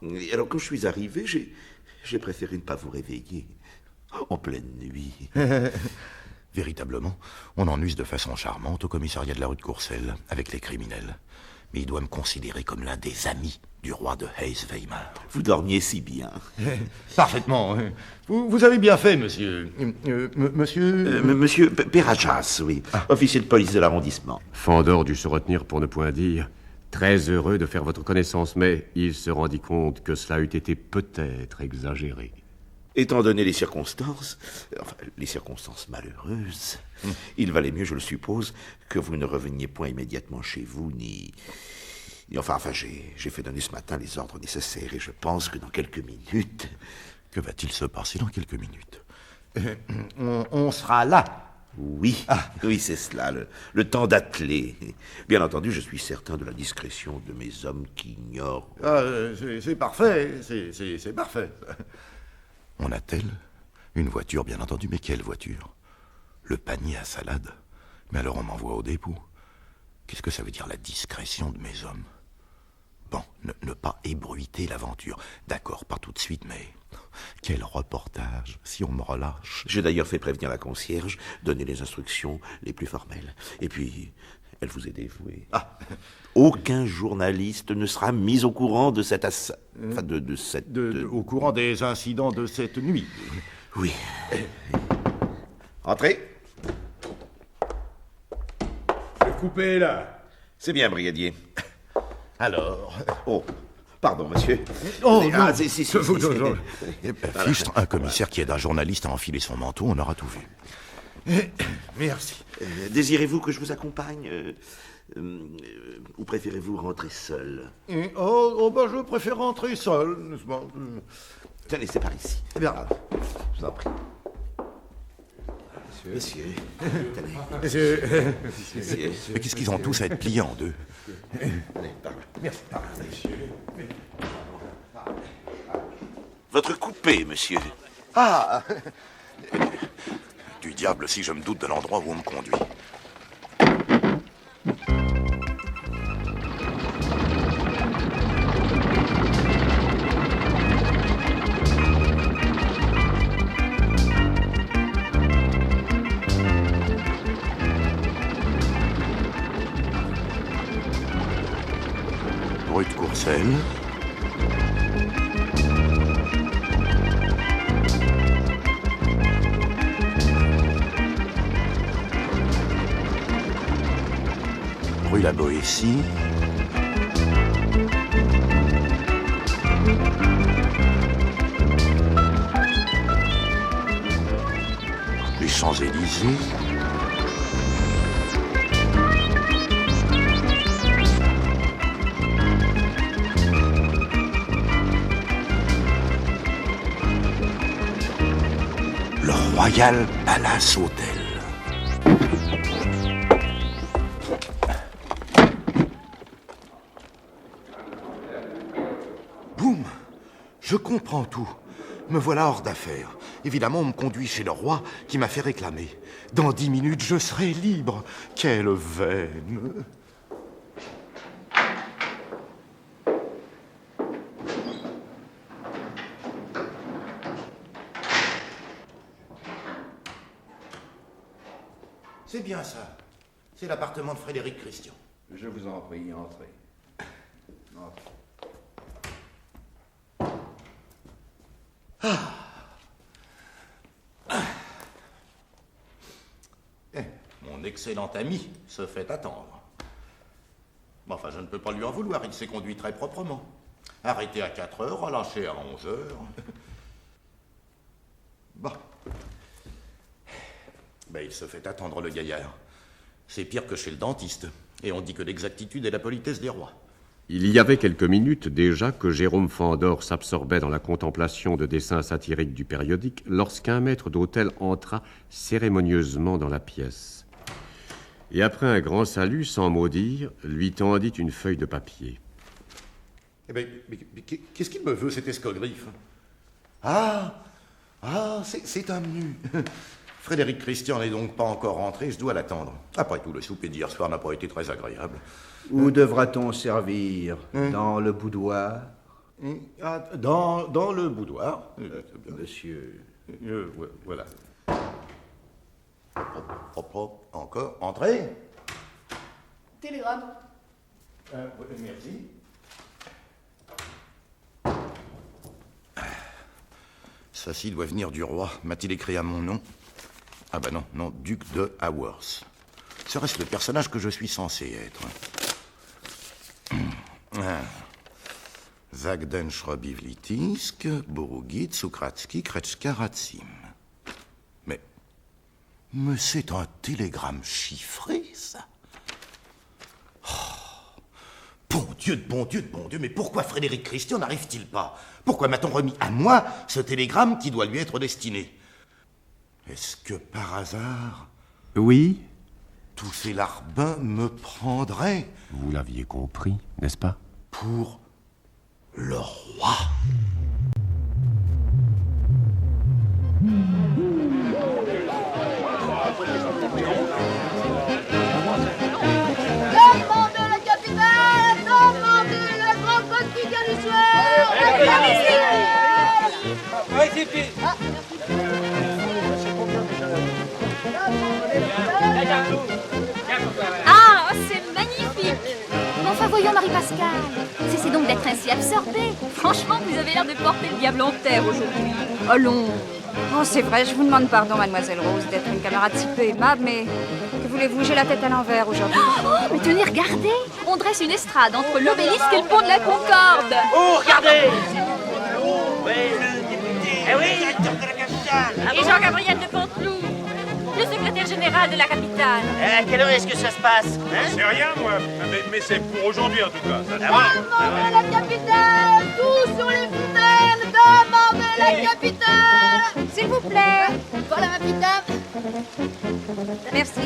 Et alors, quand je suis arrivé, j'ai préféré ne pas vous réveiller en pleine nuit. Véritablement, on en use de façon charmante au commissariat de la rue de Courcelles, avec les criminels. Mais il doit me considérer comme l'un des amis du roi de Hayes-Weimar. Vous dormiez si bien. Parfaitement. Vous avez bien fait, monsieur... Monsieur Pérajas, oui. Officier de police de l'arrondissement. Fandor dut se retenir pour ne point dire « Très heureux de faire votre connaissance », mais il se rendit compte que cela eût été peut-être exagéré. Étant donné les circonstances, les circonstances malheureuses, il valait mieux, je le suppose, que vous ne reveniez point immédiatement chez vous, Enfin, j'ai fait donner ce matin les ordres nécessaires et je pense que dans quelques minutes... Que va-t-il se passer dans quelques minutes? On sera là. Oui, oui, c'est cela, le temps d'atteler. Bien entendu, je suis certain de la discrétion de mes hommes qui ignorent... C'est parfait, c'est parfait. On attelle une voiture, bien entendu, mais quelle voiture? Le panier à salade? Mais alors on m'envoie au dépôt. Qu'est-ce que ça veut dire, la discrétion de mes hommes? Bon, ne pas ébruiter l'aventure. D'accord, pas tout de suite, mais... Quel reportage, si on me relâche. J'ai d'ailleurs fait prévenir la concierge, donner les instructions les plus formelles. Et puis, elle vous est dévouée. Aucun journaliste ne sera mis au courant de cette au courant des incidents de cette nuit. Oui. Entrez. Le coupé est là. C'est bien, brigadier. Alors... Oh, pardon, monsieur. Fichtre, un commissaire qui aide un journaliste à enfiler son manteau, on aura tout vu. Merci. Désirez-vous que je vous accompagne ou préférez-vous rentrer seul? Je préfère rentrer seul. Tenez, c'est par ici. Bien. Je vous en prie. Monsieur. Monsieur. Mais qu'est-ce qu'ils ont tous à être pliés en deux? Allez, par là. Merci. Monsieur. Votre coupé, monsieur. Du diable si je me doute de l'endroit où on me conduit. Rue de Courcelles. Rue La Boétie. Les Champs-Élysées. Le Royal Palace Hotel. Boum! Je comprends tout. Me voilà hors d'affaire. Évidemment, on me conduit chez le roi qui m'a fait réclamer. Dans 10 minutes, je serai libre. Quelle veine! C'est bien ça. C'est l'appartement de Frédéric Christian. Je vous en prie, entrez. Mon excellent ami se fait attendre. Enfin, je ne peux pas lui en vouloir, il s'est conduit très proprement. Arrêté à 4 heures, relâché à 11 heures. Bon. Il se fait attendre, le gaillard. C'est pire que chez le dentiste. Et on dit que l'exactitude est la politesse des rois. Il y avait quelques minutes déjà que Jérôme Fandor s'absorbait dans la contemplation de dessins satiriques du périodique lorsqu'un maître d'hôtel entra cérémonieusement dans la pièce. Et après un grand salut, sans mot dire, lui tendit une feuille de papier. Mais qu'est-ce qu'il me veut, cet escogriffe? C'est un menu. Frédéric Christian n'est donc pas encore rentré, je dois l'attendre. Après tout, le souper d'hier soir n'a pas été très agréable. Où devra-t-on servir? Dans le boudoir? Dans le boudoir. Monsieur... Voilà. propre. Encore. Entrez. Télégramme. Merci. Ceci doit venir du roi. M'a-t-il écrit à mon nom? Ah ben non, duc de Haworth. Serait-ce le personnage que je suis censé être? Zagden Shrobivlitisk, Borugit, Sukratski, Kretschka, Ratsim. Mais c'est un télégramme chiffré, ça. Bon Dieu, mais pourquoi Frédéric Christian n'arrive-t-il pas? Pourquoi m'a-t-on remis à moi ce télégramme qui doit lui être destiné? Est-ce que par hasard... Oui? Tous ces larbins me prendraient... Vous l'aviez compris, n'est-ce pas? Pour le roi. Demandez le capitaine! Demandez le grand quotidien du soir! Ah, c'est magnifique! Mais enfin, voyons, Marie-Pascale. Cessez donc d'être ainsi absorbée. Franchement, vous avez l'air de porter le diable en terre aujourd'hui. Allons. Oh, c'est vrai, je vous demande pardon, mademoiselle Rose, d'être une camarade si peu aimable, mais que voulez-vous, j'ai la tête à l'envers aujourd'hui. Oh, mais tenez, regardez! On dresse une estrade entre l'obélisque et le pont de la Concorde. Oh, regardez! Oui, le député. Eh oui, directeur de la capitale. Et Jean-Gabriel de Panteloup, le secrétaire général de la capitale. À quelle heure est-ce que ça se passe, hein? C'est rien, moi. Mais c'est pour aujourd'hui, en tout cas. Ça, Demandez la capitale! Tous sur les fontaines! Demandez la capitale! S'il vous plaît! Voilà ma petite dame! Merci.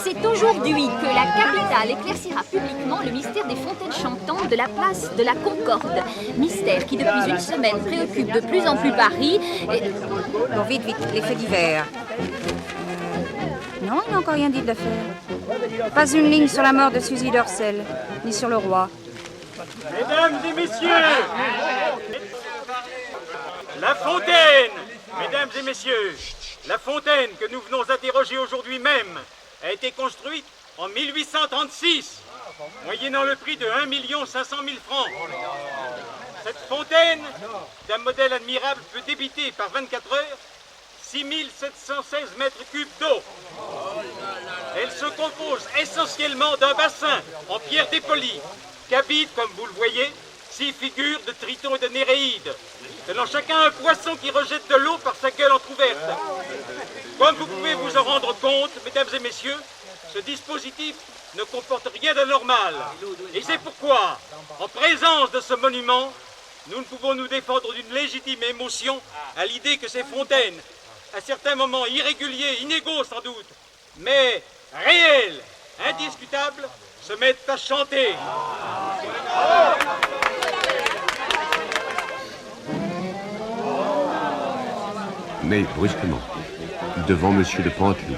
C'est aujourd'hui que la capitale éclaircira publiquement le mystère des fontaines chantantes de la place de la Concorde. Mystère qui, depuis une semaine, préoccupe de plus en plus Paris et... Bon, vite, les faits divers. Non, il n'a encore rien dit de l'affaire. Pas une ligne sur la mort de Suzy Dorsel, ni sur le roi. Mesdames et messieurs, la fontaine, mesdames et messieurs, la fontaine que nous venons interroger aujourd'hui même a été construite en 1836, moyennant le prix de 1 500 000 francs. Cette fontaine, d'un modèle admirable, peut débiter par 24 heures 6 716 mètres cubes d'eau. Elle se compose essentiellement d'un bassin en pierre dépolie, qu'habitent, comme vous le voyez, 6 figures de Triton et de Néréide, tenant chacun un poisson qui rejette de l'eau par sa gueule entrouverte. Comme vous pouvez vous en rendre compte, mesdames et messieurs, ce dispositif ne comporte rien d'anormal. Et c'est pourquoi, en présence de ce monument, nous ne pouvons nous défendre d'une légitime émotion à l'idée que ces fontaines, à certains moments irréguliers, inégaux sans doute, mais réels, indiscutables, se mettent à chanter. Mais brusquement, devant Monsieur de Panteloup,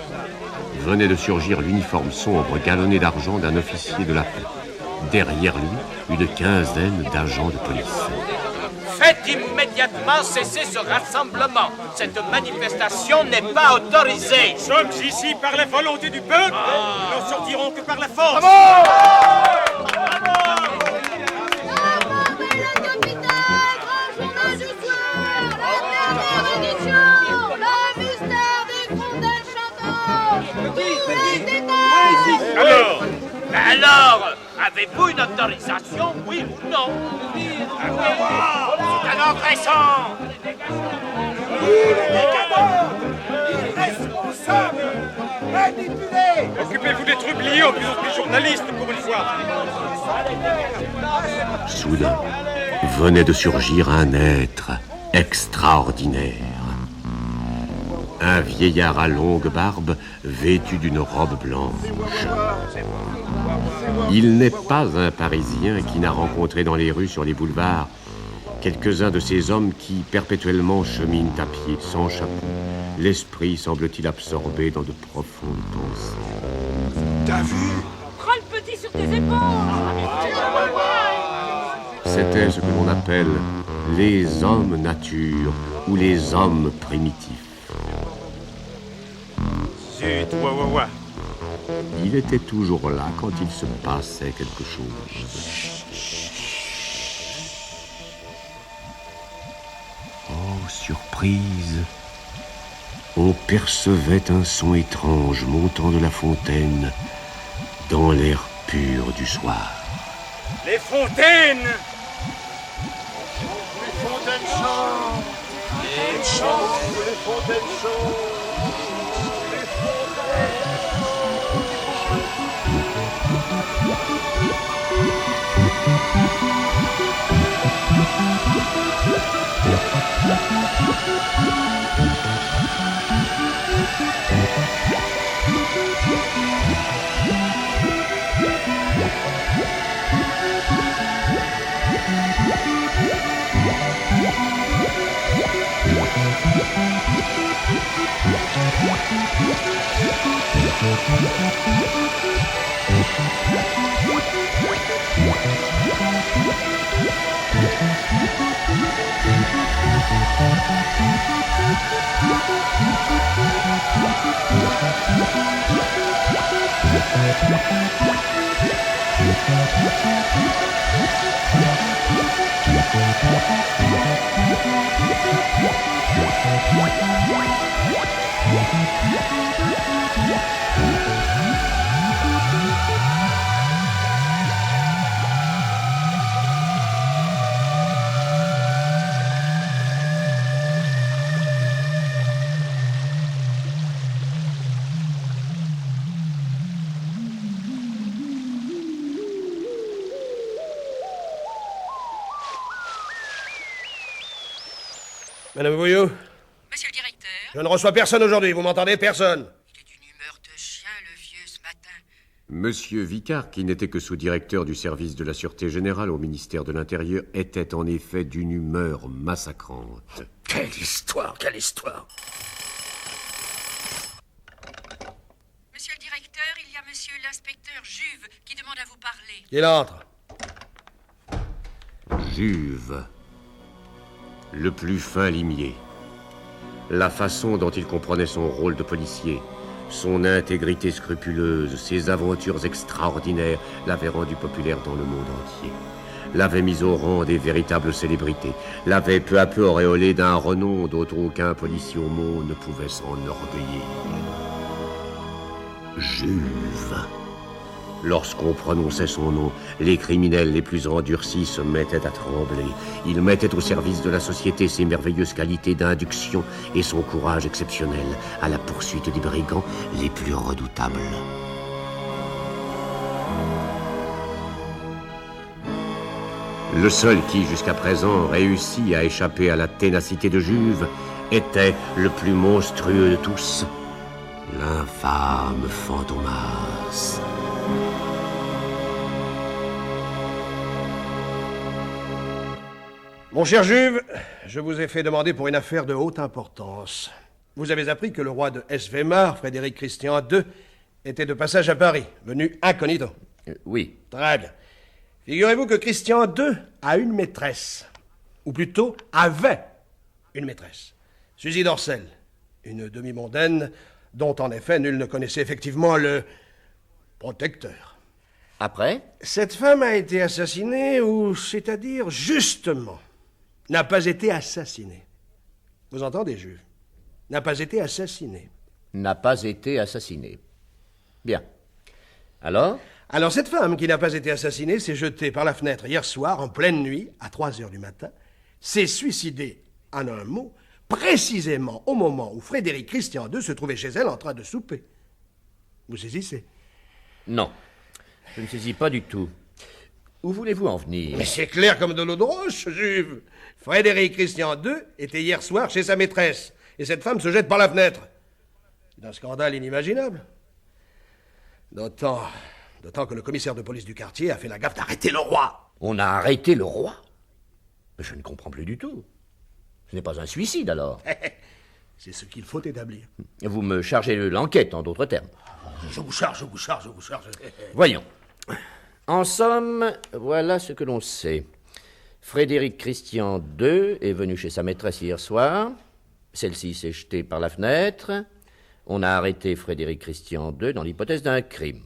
venait de surgir l'uniforme sombre galonné d'argent d'un officier de la paix. Derrière lui, une quinzaine d'agents de police. Faites immédiatement cesser ce rassemblement. Cette manifestation n'est pas autorisée. Nous sommes ici par la volonté du peuple. Nous n'en sortirons que par la force. Alors, avez-vous une autorisation, oui ou non? C'est un oppressant! Irresponsable! Manipulé! Occupez-vous des trublions plutôt que des journalistes pour une fois. Soudain, venait de surgir un être extraordinaire. Un vieillard à longue barbe, vêtu d'une robe blanche. Il n'est pas un Parisien qui n'a rencontré dans les rues, sur les boulevards, quelques-uns de ces hommes qui, perpétuellement, cheminent à pied, sans chapeau. L'esprit semble-t-il absorbé dans de profondes pensées. T'as vu? Prends le petit sur tes épaules! C'était ce que l'on appelle les hommes nature ou les hommes primitifs. Zut, ouah. Il était toujours là quand il se passait quelque chose. Oh, surprise! On percevait un son étrange montant de la fontaine dans l'air pur du soir. Les fontaines! Les fontaines chantent. Les fontaines chantent. Madame Bouillot? Monsieur le directeur? Je ne reçois personne aujourd'hui, vous m'entendez? Personne. Monsieur Vicard, qui n'était que sous-directeur du service de la Sûreté Générale au ministère de l'Intérieur, était en effet d'une humeur massacrante. Quelle histoire, quelle histoire! Monsieur le directeur, il y a monsieur l'inspecteur Juve qui demande à vous parler. Il entre. Juve, le plus fin limier. La façon dont il comprenait son rôle de policier, son intégrité scrupuleuse, ses aventures extraordinaires l'avaient rendu populaire dans le monde entier. L'avait mis au rang des véritables célébrités, l'avait peu à peu auréolé d'un renom dont aucun policier au monde ne pouvait s'enorgueillir. Juve. Lorsqu'on prononçait son nom, les criminels les plus endurcis se mettaient à trembler. Ils mettaient au service de la société ses merveilleuses qualités d'induction et son courage exceptionnel à la poursuite des brigands les plus redoutables. Le seul qui, jusqu'à présent, réussit à échapper à la ténacité de Juve était le plus monstrueux de tous, l'infâme Fantomas. Mon cher Juve, je vous ai fait demander pour une affaire de haute importance. Vous avez appris que le roi de Hesse-Weimar, Frédéric Christian II, était de passage à Paris, venu incognito. Oui. Très bien. Figurez-vous que Christian II a une maîtresse, ou plutôt avait une maîtresse, Suzy d'Orsel, une demi-mondaine dont en effet nul ne connaissait effectivement le protecteur. Après? Cette femme a été assassinée, ou c'est-à-dire justement, n'a pas été assassinée. Vous entendez, Juve? N'a pas été assassinée. N'a pas été assassinée. Bien. Alors? Alors cette femme qui n'a pas été assassinée s'est jetée par la fenêtre hier soir, en pleine nuit, à 3 heures du matin, s'est suicidée, en un mot, précisément au moment où Frédéric Christian II se trouvait chez elle en train de souper. Vous saisissez? Non. Je ne saisis pas du tout. Où voulez-vous en venir? Mais c'est clair comme de l'eau de roche, Juve. Frédéric Christian II était hier soir chez sa maîtresse, et cette femme se jette par la fenêtre. C'est un scandale inimaginable. D'autant que le commissaire de police du quartier a fait la gaffe d'arrêter le roi. On a arrêté le roi? Mais je ne comprends plus du tout. Ce n'est pas un suicide, alors? C'est ce qu'il faut établir. Vous me chargez de l'enquête, en d'autres termes. Je vous charge. Voyons. En somme, voilà ce que l'on sait. Frédéric Christian II est venu chez sa maîtresse hier soir. Celle-ci s'est jetée par la fenêtre. On a arrêté Frédéric Christian II dans l'hypothèse d'un crime.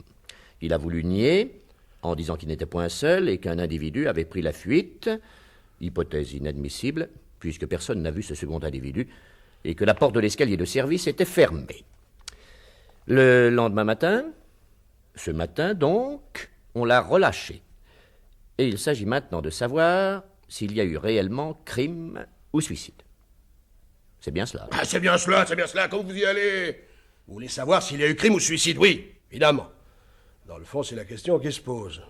Il a voulu nier, en disant qu'il n'était point seul et qu'un individu avait pris la fuite, hypothèse inadmissible, puisque personne n'a vu ce second individu, et que la porte de l'escalier de service était fermée. Le lendemain matin, ce matin donc, on l'a relâché. Et il s'agit maintenant de savoir s'il y a eu réellement crime ou suicide. C'est bien cela. Ah, c'est bien cela, comme vous y allez. Vous voulez savoir s'il y a eu crime ou suicide? Oui, évidemment. Dans le fond, c'est la question qui se pose.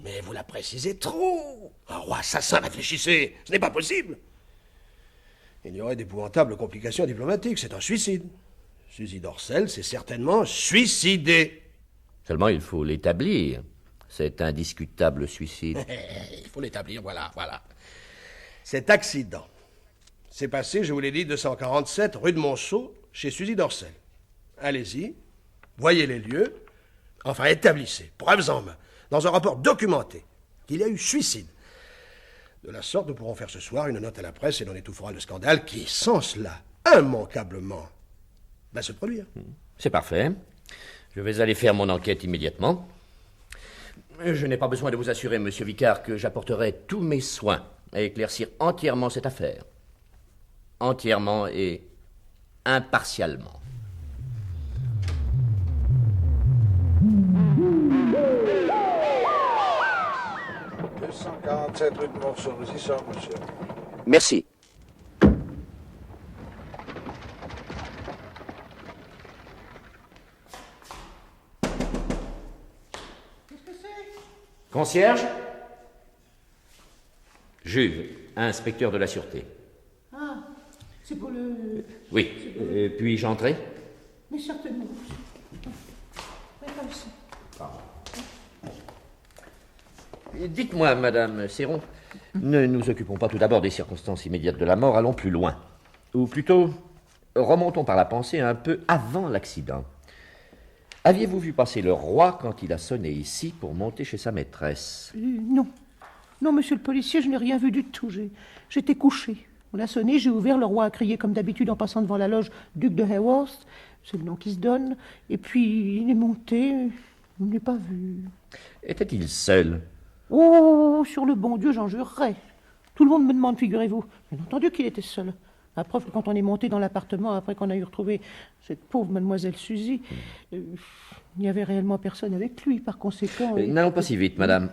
Mais vous la précisez trop. Un roi assassin, réfléchissez, ce n'est pas possible. Il y aurait d'épouvantables complications diplomatiques, c'est un suicide. Suzy d'Orsel s'est certainement suicidé. Seulement, il faut l'établir, cet indiscutable suicide. Il faut l'établir, voilà. Cet accident s'est passé, je vous l'ai dit, 247 rue de Monceau, chez Suzy d'Orsel. Allez-y, voyez les lieux, enfin établissez, preuves en main, dans un rapport documenté, qu'il y a eu suicide. De la sorte, nous pourrons faire ce soir une note à la presse et l'on étouffera le scandale qui, sans cela, immanquablement, va se produire. C'est parfait. Je vais aller faire mon enquête immédiatement. Je n'ai pas besoin de vous assurer, monsieur Vicard, que j'apporterai tous mes soins à éclaircir entièrement cette affaire. Entièrement et impartialement. « 247 rue de Monceau, nous y sommes, monsieur. » Merci. Concierge? Juve, inspecteur de la sûreté. Ah, c'est pour le... Oui. Puis-je entrer? Mais certainement. Mais comme ça. Dites-moi, Madame Serron, ne nous occupons pas tout d'abord des circonstances immédiates de la mort, allons plus loin. Ou plutôt, remontons par la pensée un peu avant l'accident. Aviez-vous vu passer le roi quand il a sonné ici pour monter chez sa maîtresse? Non. Non, monsieur le policier, je n'ai rien vu du tout. J'étais couché. On a sonné, j'ai ouvert, le roi a crié comme d'habitude en passant devant la loge duc de Haworth, c'est le nom qui se donne, et puis il est monté, je ne l'ai pas vu. Était-il seul? Oh, sur le bon Dieu, j'en jurerais. Tout le monde me demande, figurez-vous. Bien entendu qu'il était seul. La preuve que quand on est monté dans l'appartement, après qu'on a eu retrouvé cette pauvre mademoiselle Suzy, il n'y avait réellement personne avec lui, par conséquent... N'allons pas si vite, madame.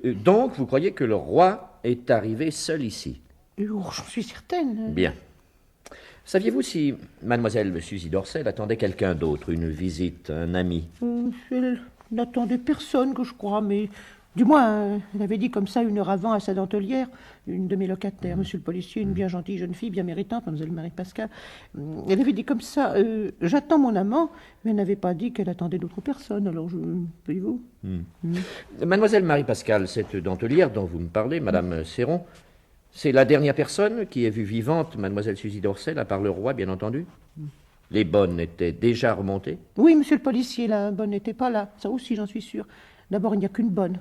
Donc, vous croyez que le roi est arrivé seul ici? Oh, j'en suis certaine. Bien. Saviez-vous si mademoiselle Suzy d'Orsel attendait quelqu'un d'autre, une visite, un ami? Elle n'attendait personne, que je crois, mais... Du moins, elle avait dit comme ça 1 heure avant à sa dentelière, une de mes locataires, monsieur le policier, une bien gentille jeune fille, bien méritante, mademoiselle Marie-Pascale. Elle avait dit comme ça, j'attends mon amant, mais elle n'avait pas dit qu'elle attendait d'autres personnes, alors voyez-vous. Mademoiselle Marie-Pascale, cette dentelière dont vous me parlez, madame Serron, c'est la dernière personne qui ait vu vivante mademoiselle Suzy d'Orsel, à part le roi, bien entendu? Les bonnes étaient déjà remontées? Oui, monsieur le policier, la bonne n'était pas là, ça aussi j'en suis sûre. D'abord, il n'y a qu'une bonne.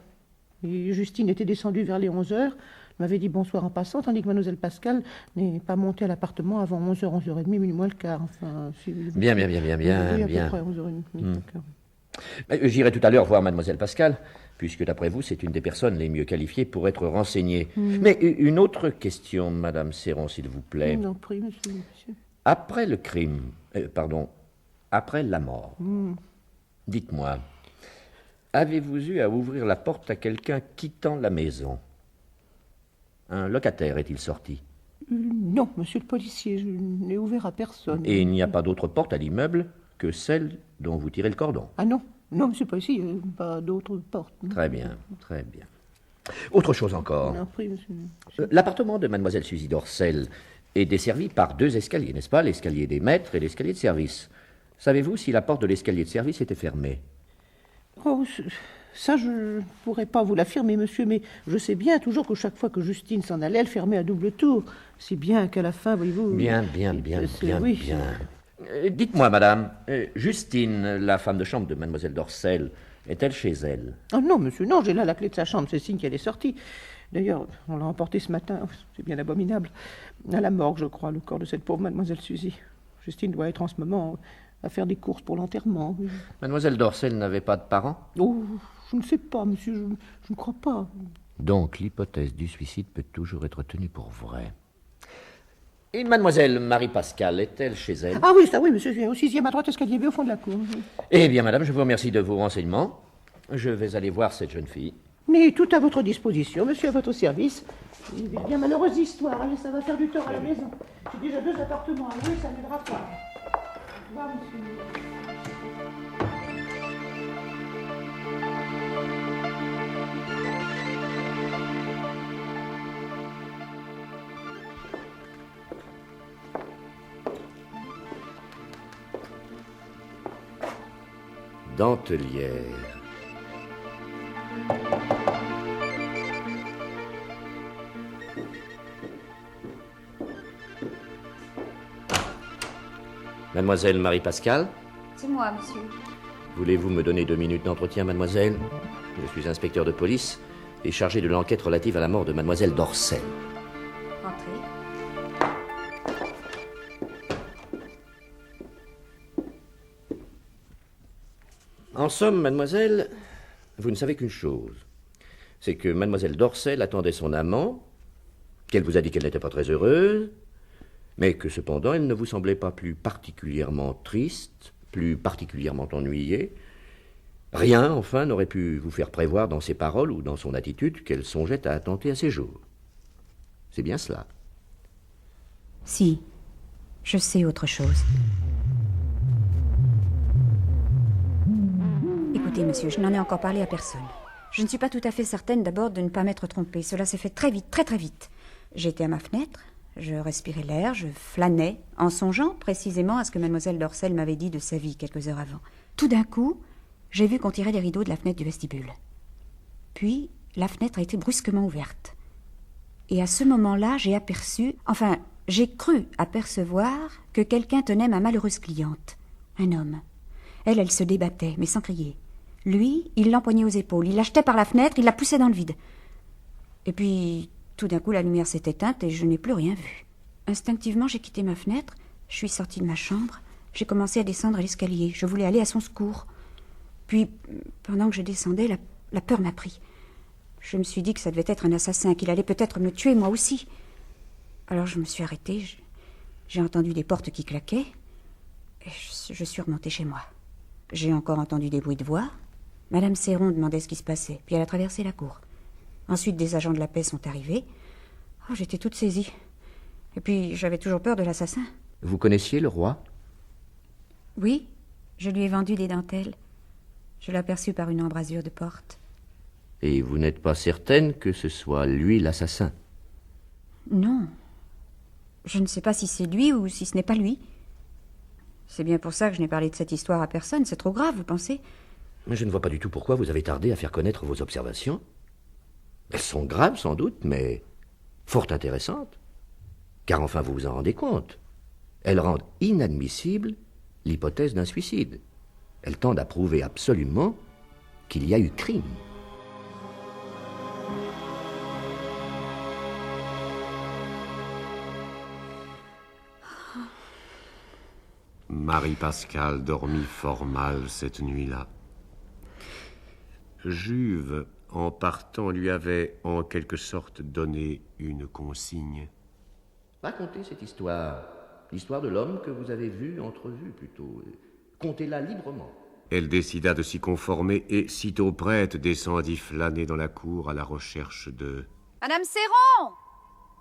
Et Justine était descendue vers les 11h, elle m'avait dit bonsoir en passant, tandis que mademoiselle Pascale n'est pas montée à l'appartement avant 11h, 11h30, minuit moins le quart. Enfin, Bien. Oui, à peu près 11h30. J'irai tout à l'heure voir mademoiselle Pascale, puisque d'après vous, c'est une des personnes les mieux qualifiées pour être renseignée. Mais une autre question, madame Serron, s'il vous plaît. Non, prie, monsieur. Après le crime, après la mort, dites-moi, avez-vous eu à ouvrir la porte à quelqu'un quittant la maison? Un locataire est-il sorti? Non, monsieur le policier, je n'ai ouvert à personne. Et il n'y a pas d'autre porte à l'immeuble que celle dont vous tirez le cordon? Ah non, monsieur le policier, pas d'autre porte. Très bien. Autre chose encore. Non, prie, monsieur. L'appartement de mademoiselle Suzy d'Orsel est desservi par 2 escaliers, n'est-ce pas? L'escalier des maîtres et l'escalier de service. Savez-vous si la porte de l'escalier de service était fermée? Oh, ça, je ne pourrais pas vous l'affirmer, monsieur, mais je sais bien toujours que chaque fois que Justine s'en allait, elle fermait à double tour. Si bien qu'à la fin, voyez-vous... Bien. Dites-moi, madame, Justine, la femme de chambre de mademoiselle d'Orsel, est-elle chez elle? Oh non, monsieur, non, j'ai là la clé de sa chambre, c'est signe qu'elle est sortie. D'ailleurs, on l'a emportée ce matin, c'est bien abominable. À la morgue, je crois, le corps de cette pauvre mademoiselle Suzy. Justine doit être en ce moment à faire des courses pour l'enterrement. Oui. Mademoiselle Dorcel n'avait pas de parents? Oh, je ne sais pas, monsieur, je ne crois pas. Donc l'hypothèse du suicide peut toujours être tenue pour vraie. Et mademoiselle Marie-Pascale, est-elle chez elle? Ah oui, ça oui, monsieur, au 6e à droite, escalier B au fond de la cour. Oui. Eh bien, madame, je vous remercie de vos renseignements. Je vais aller voir cette jeune fille. Mais tout à votre disposition, monsieur, à votre service. Bien malheureuse histoire, allez, ça va faire du tort à la maison. J'ai déjà 2 appartements à louer, ça n'aidera pas. Au revoir, monsieur. Dentelière. Mademoiselle Marie-Pascale, C'est moi, monsieur. voulez-vous me donner 2 minutes d'entretien, mademoiselle? Je suis inspecteur de police et chargé de l'enquête relative à la mort de mademoiselle Dorcel. Entrez. En somme, mademoiselle, vous ne savez qu'une chose. C'est que mademoiselle Dorcel attendait son amant, qu'elle vous a dit qu'elle n'était pas très heureuse, mais que cependant elle ne vous semblait pas plus particulièrement triste, plus particulièrement ennuyée. Rien, enfin, n'aurait pu vous faire prévoir dans ses paroles ou dans son attitude qu'elle songeait à attenter à ses jours. C'est bien cela. Si, je sais autre chose. Écoutez, monsieur, je n'en ai encore parlé à personne. Je ne suis pas tout à fait certaine d'abord de ne pas m'être trompée. Cela s'est fait très vite, très très vite. J'étais à ma fenêtre, je respirais l'air, je flânais, en songeant précisément à ce que mademoiselle Dorcel m'avait dit de sa vie quelques heures avant. Tout d'un coup, j'ai vu qu'on tirait les rideaux de la fenêtre du vestibule. Puis, la fenêtre a été brusquement ouverte. Et à ce moment-là, j'ai aperçu, enfin, j'ai cru apercevoir que quelqu'un tenait ma malheureuse cliente. Un homme. Elle se débattait, mais sans crier. Lui, il l'empoignait aux épaules, il la jetait par la fenêtre, il la poussait dans le vide. Et puis, tout d'un coup, la lumière s'est éteinte et je n'ai plus rien vu. Instinctivement, j'ai quitté ma fenêtre, je suis sortie de ma chambre, j'ai commencé à descendre l'escalier, je voulais aller à son secours. Puis, pendant que je descendais, la peur m'a pris. Je me suis dit que ça devait être un assassin, qu'il allait peut-être me tuer moi aussi. Alors je me suis arrêtée, j'ai entendu des portes qui claquaient, et je suis remontée chez moi. J'ai encore entendu des bruits de voix. Madame Serron demandait ce qui se passait, puis elle a traversé la cour. Ensuite, des agents de la paix sont arrivés. Oh, j'étais toute saisie. Et puis, j'avais toujours peur de l'assassin. Vous connaissiez le roi? Oui, je lui ai vendu des dentelles. Je l'ai aperçu par une embrasure de porte. Et vous n'êtes pas certaine que ce soit lui l'assassin? Non. Je ne sais pas si c'est lui ou si ce n'est pas lui. C'est bien pour ça que je n'ai parlé de cette histoire à personne. C'est trop grave, vous pensez? Mais je ne vois pas du tout pourquoi vous avez tardé à faire connaître vos observations. Elles sont graves, sans doute, mais fort intéressantes. Car enfin, vous vous en rendez compte. Elles rendent inadmissible l'hypothèse d'un suicide. Elles tendent à prouver absolument qu'il y a eu crime. Marie-Pascale dormit fort mal cette nuit-là. Juve, en partant, lui avait en quelque sorte donné une consigne. Racontez cette histoire. L'histoire de l'homme que vous avez vu, entrevu plutôt. Contez-la librement. Elle décida de s'y conformer et, sitôt prête, descendit flâner dans la cour à la recherche de... Madame Serron!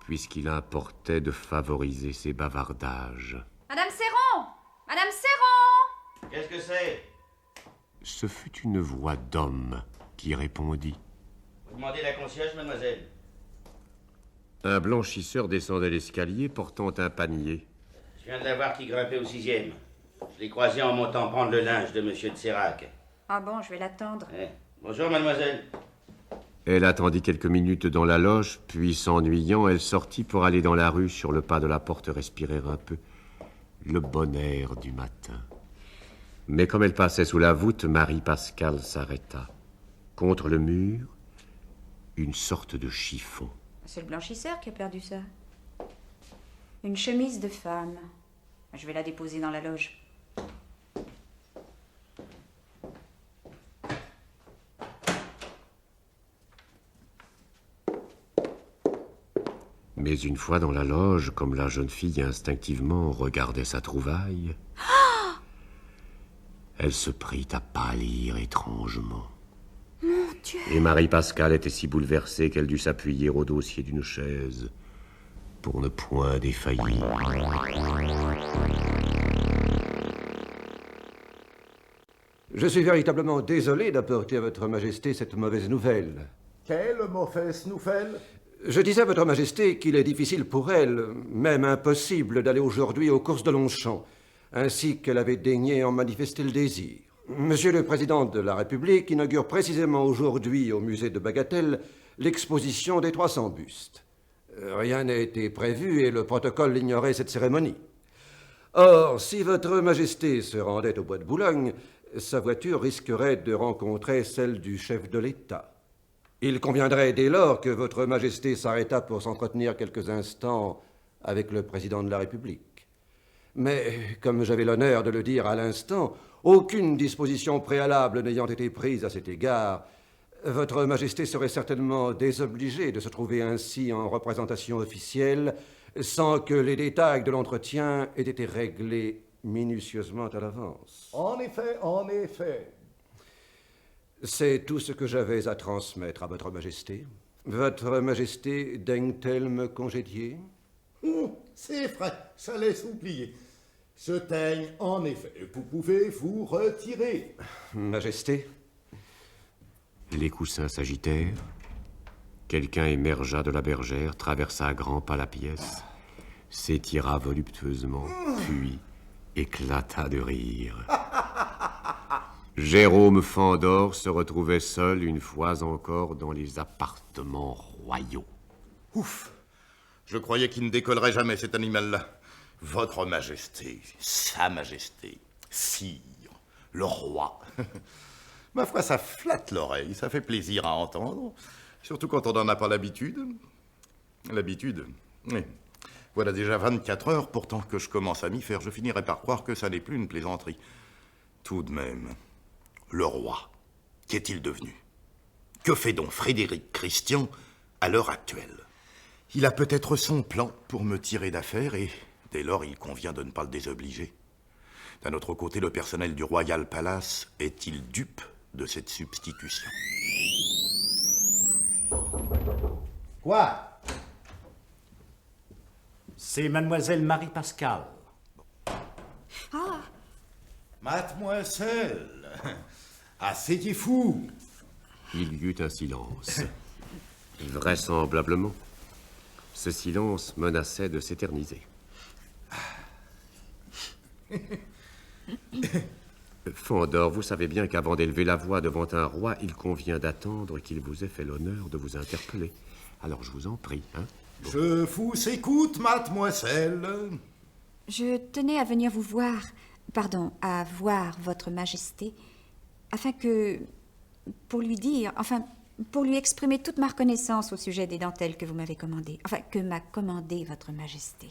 Puisqu'il importait de favoriser ses bavardages. Madame Serron! Madame Serron! Qu'est-ce que c'est? Ce fut une voix d'homme qui répondit. Vous demandez la concierge, mademoiselle? Un blanchisseur descendait l'escalier portant un panier. Je viens de la voir qui grimpait au 6e. Je l'ai croisé en montant prendre le linge de monsieur de Sérac. Ah bon, je vais l'attendre. Bonjour, mademoiselle. Elle attendit quelques minutes dans la loge, puis, s'ennuyant, elle sortit pour aller dans la rue, sur le pas de la porte, respirer un peu le bon air du matin. Mais comme elle passait sous la voûte, Marie-Pascale s'arrêta. Contre le mur, une sorte de chiffon. C'est le blanchisseur qui a perdu ça. Une chemise de femme. Je vais la déposer dans la loge. Mais une fois dans la loge, comme la jeune fille instinctivement regardait sa trouvaille, elle se prit à pâlir étrangement. Mon Dieu! Et Marie-Pascale était si bouleversée qu'elle dut s'appuyer au dossier d'une chaise pour ne point défaillir. Je suis véritablement désolé d'apporter à votre majesté cette mauvaise nouvelle. Quelle mauvaise nouvelle? Je disais à votre majesté qu'il est difficile pour elle, même impossible, d'aller aujourd'hui aux courses de Longchamp, ainsi qu'elle avait daigné en manifester le désir. Monsieur le Président de la République inaugure précisément aujourd'hui au musée de Bagatelle l'exposition des 300 bustes. Rien n'a été prévu et le protocole ignorait cette cérémonie. Or, si votre majesté se rendait au bois de Boulogne, sa voiture risquerait de rencontrer celle du chef de l'État. Il conviendrait dès lors que votre majesté s'arrêtât pour s'entretenir quelques instants avec le président de la République. Mais, comme j'avais l'honneur de le dire à l'instant, aucune disposition préalable n'ayant été prise à cet égard, votre majesté serait certainement désobligée de se trouver ainsi en représentation officielle sans que les détails de l'entretien aient été réglés minutieusement à l'avance. En effet, en effet. C'est tout ce que j'avais à transmettre à votre majesté. Votre majesté daigne-t-elle me congédier? C'est vrai, ça laisse oublier. Je daigne, en effet. Vous pouvez vous retirer. Majesté. Les coussins s'agitèrent. Quelqu'un émergea de la bergère, traversa à grands pas la pièce, s'étira voluptueusement, puis éclata de rire. Jérôme Fandor se retrouvait seul une fois encore dans les appartements royaux. Ouf! Je croyais qu'il ne décollerait jamais, cet animal-là. Votre Majesté, Sa Majesté, Sire, le roi. Ma foi, ça flatte l'oreille, ça fait plaisir à entendre. Surtout quand on n'en a pas l'habitude. L'habitude, oui. Voilà déjà 24 heures, pourtant que je commence à m'y faire, je finirai par croire que ça n'est plus une plaisanterie. Tout de même, le roi, qu'est-il devenu? Que fait donc Frédéric Christian à l'heure actuelle? Il a peut-être son plan pour me tirer d'affaire et dès lors il convient de ne pas le désobliger. D'un autre côté, le personnel du Royal Palace est-il dupe de cette substitution? Quoi? C'est mademoiselle Marie-Pascale. Ah! Mademoiselle, asseyez-vous. Il y eut un silence. Vraisemblablement, ce silence menaçait de s'éterniser. Fandor, vous savez bien qu'avant d'élever la voix devant un roi, il convient d'attendre qu'il vous ait fait l'honneur de vous interpeller. Alors je vous en prie, hein? Bon. Je vous écoute, mademoiselle. Je tenais à venir vous voir, pardon, à voir votre majesté, afin que, pour lui dire, enfin, pour lui exprimer toute ma reconnaissance au sujet des dentelles que vous m'avez commandées, enfin, que m'a commandé votre majesté.